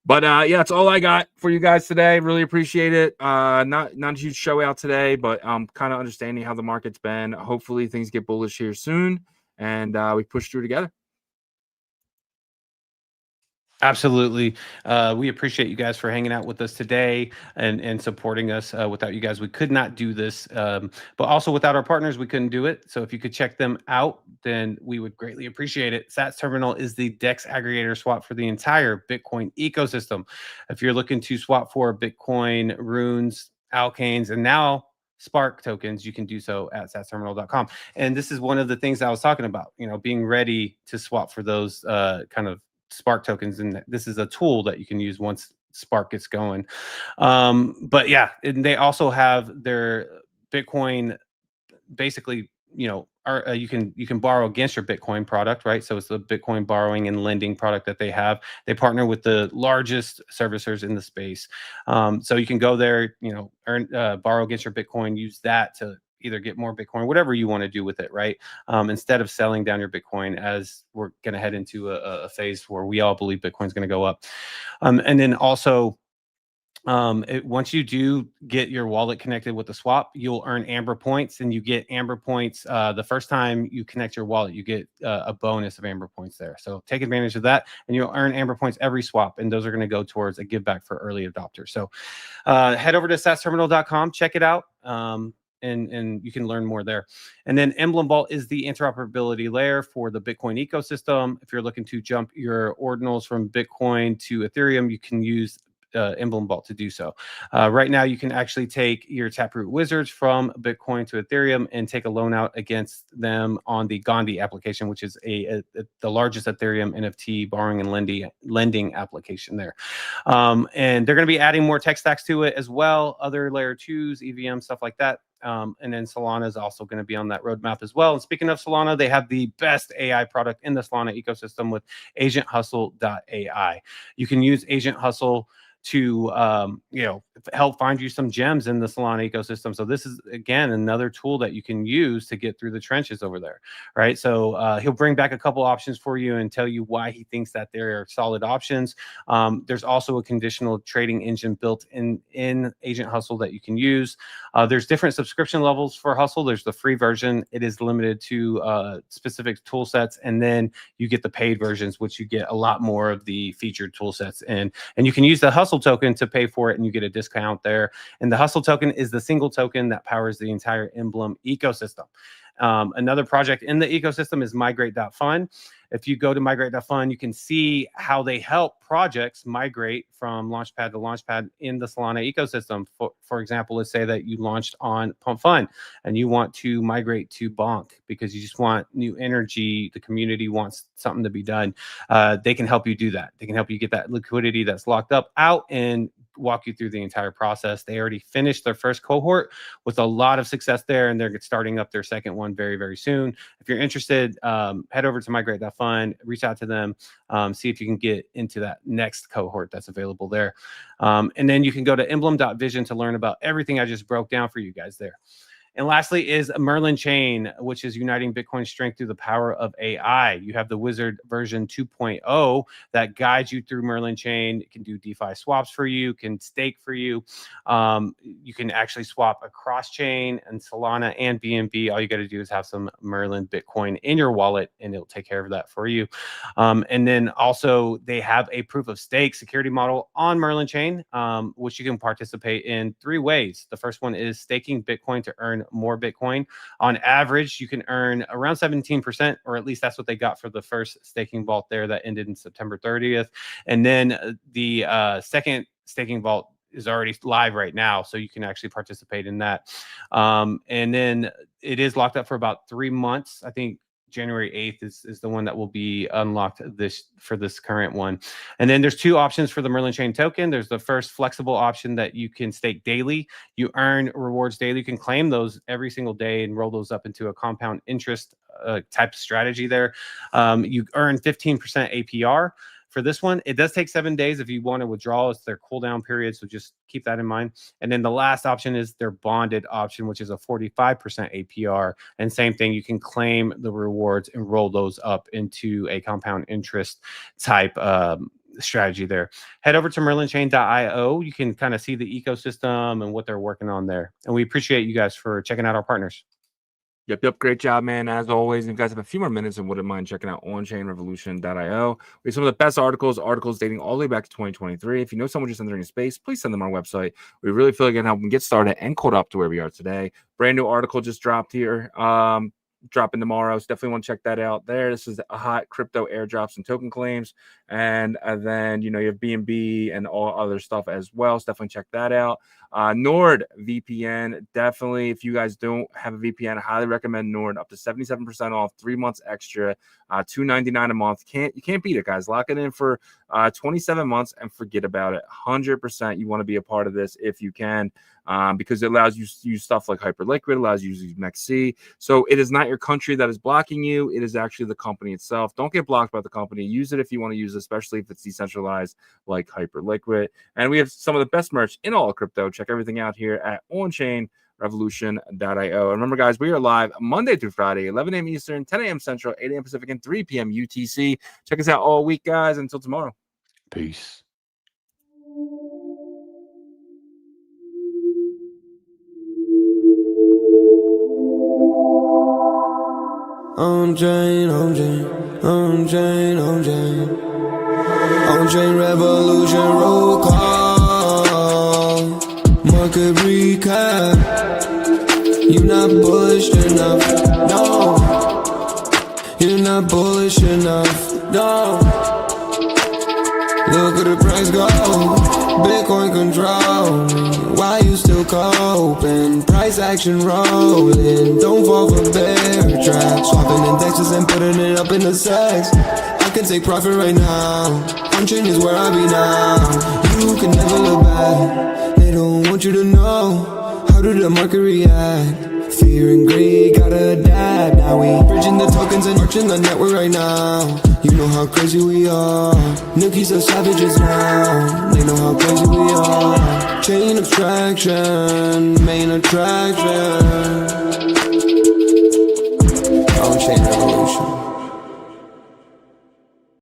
But yeah, that's all I got for you guys today. Really appreciate it. Not a huge show out today, but kind of understanding how the market's been. Hopefully things get bullish here soon, and we push through together. Absolutely. We appreciate you guys for hanging out with us today and supporting us. Without you guys, we could not do this. But also without our partners, we couldn't do it. So if you could check them out, then we would greatly appreciate it. Sats Terminal is the DEX aggregator swap for the entire Bitcoin ecosystem. If you're looking to swap for Bitcoin, runes, alkanes, and now Spark tokens, you can do so at satsterminal.com. And this is one of the things I was talking about, being ready to swap for those kind of Spark tokens, and this is a tool that you can use once Spark gets going. But yeah, and they also have their Bitcoin, basically, you can borrow against your Bitcoin product, right? So it's the Bitcoin borrowing and lending product that they have. They partner with the largest servicers in the space, so you can go there, earn, borrow against your Bitcoin, use that to either get more Bitcoin, whatever you want to do with it, right? Instead of selling down your Bitcoin, as we're going to head into a phase where we all believe Bitcoin's going to go up. And then also, once you do get your wallet connected with the swap, you'll earn Amber points, and you get Amber points the first time you connect your wallet. You get a bonus of Amber points there. So take advantage of that, and you'll earn Amber points every swap, and those are going to go towards a give back for early adopters. So head over to satsterminal.com, check it out. And you can learn more there. And then Emblem Vault is the interoperability layer for the Bitcoin ecosystem. If you're looking to jump your ordinals from Bitcoin to Ethereum, you can use Emblem Vault to do so. Right now, you can actually take your Taproot Wizards from Bitcoin to Ethereum and take a loan out against them on the Gandhi application, which is the largest Ethereum NFT borrowing and lending application there. And they're going to be adding more tech stacks to it as well, other layer 2s, EVM, stuff like that. And then Solana is also going to be on that roadmap as well. And speaking of Solana, they have the best AI product in the Solana ecosystem with agenthustle.ai. You can use Agent Hustle to help find you some gems in the Solana ecosystem. So this is, again, another tool that you can use to get through the trenches over there, right? So he'll bring back a couple options for you and tell you why he thinks that they're solid options. There's also a conditional trading engine built in Agent Hustle that you can use. There's different subscription levels for Hustle. There's the free version. It is limited to specific tool sets, and then you get the paid versions, which you get a lot more of the featured tool sets. And you can use the Hustle token to pay for it, and you get a discount there. And the Hustle token is the single token that powers the entire Emblem ecosystem. Another project in the ecosystem is migrate.fund. If you go to migrate.fund, you can see how they help projects migrate from launchpad to launchpad in the Solana ecosystem. For example, let's say that you launched on Pump Fund and you want to migrate to Bonk because you just want new energy. The community wants something to be done. They can help you do that. They can help you get that liquidity that's locked up out and walk you through the entire process. They already finished their first cohort with a lot of success there, and they're starting up their second one very, very soon. If you're interested, head over to migrate.fund, reach out to them, see if you can get into that next cohort that's available there. And then you can go to emblem.vision to learn about everything I just broke down for you guys there. And lastly is Merlin Chain, which is uniting Bitcoin strength through the power of AI. You have the Wizard version 2.0 that guides you through Merlin Chain. It can do DeFi swaps for you, can stake for you. You can actually swap across chain and Solana and BNB. All you got to do is have some Merlin Bitcoin in your wallet, and it'll take care of that for you. And then also they have a proof of stake security model on Merlin Chain, which you can participate in 3 ways. The first one is staking Bitcoin to earn more Bitcoin. On average, you can earn around 17%, or at least that's what they got for the first staking vault there that ended in September 30th. And then the second staking vault is already live right now, so you can actually participate in that. And then it is locked up for about 3 months. I think January 8th is the one that will be unlocked for this current one. And then there's 2 options for the Merlin Chain token. There's the first flexible option that you can stake daily. You earn rewards daily. You can claim those every single day and roll those up into a compound interest type strategy there. You earn 15% APR. For this one, it does take 7 days if you want to withdraw. It's their cooldown period, so just keep that in mind. And then the last option is their bonded option, which is a 45% APR. And same thing, you can claim the rewards and roll those up into a compound interest type strategy there. Head over to merlinchain.io. You can kind of see the ecosystem and what they're working on there. And we appreciate you guys for checking out our partners. Yep. Great job, man. As always, if you guys have a few more minutes and wouldn't mind checking out onchainrevolution.io. We have some of the best articles dating all the way back to 2023. If you know someone just entering a space, please send them our website. We really feel like it can help them get started and code up to where we are today. Brand new article just dropped here. Dropping tomorrow, so definitely want to check that out there. This is a hot crypto airdrops and token claims, and then you have BNB and all other stuff as well, so definitely check that out. NordVPN, definitely, if you guys don't have a VPN, I highly recommend Nord. Up to 77% off, 3 months extra, $2.99 a month. You can't beat it, guys. Lock it in for 27 months and forget about it. 100% you want to be a part of this if you can, because it allows you to use stuff like Hyperliquid, allows you to use MEXC. So it is not your country that is blocking you. It is actually the company itself. Don't get blocked by the company. Use it if you want to use it, especially if it's decentralized like Hyperliquid. And we have some of the best merch in all of crypto. Check everything out here at onchainrevolution.io. Remember, guys, we are live Monday through Friday, 11 a.m. Eastern, 10 a.m. Central, 8 a.m. Pacific, and 3 p.m. UTC. Check us out all week, guys. Until tomorrow. Peace. OnChain Revolution roll call. Market recap. You not bullish enough, no. You're not bullish enough, no. Look at the price go. Bitcoin control. Why you still coping? Price action rolling. Don't fall for bear traps. Swapping indexes and putting it up in the sex. I can take profit right now. OnChain is where I be now. You can never look back. They don't want you to know. How did the market react? Fear and greed gotta adapt. Now we bridging the tokens and marching the network right now. You know how crazy we are. Nookies are savages now. They know how crazy we are. Chain abstraction, main attraction. OnChain.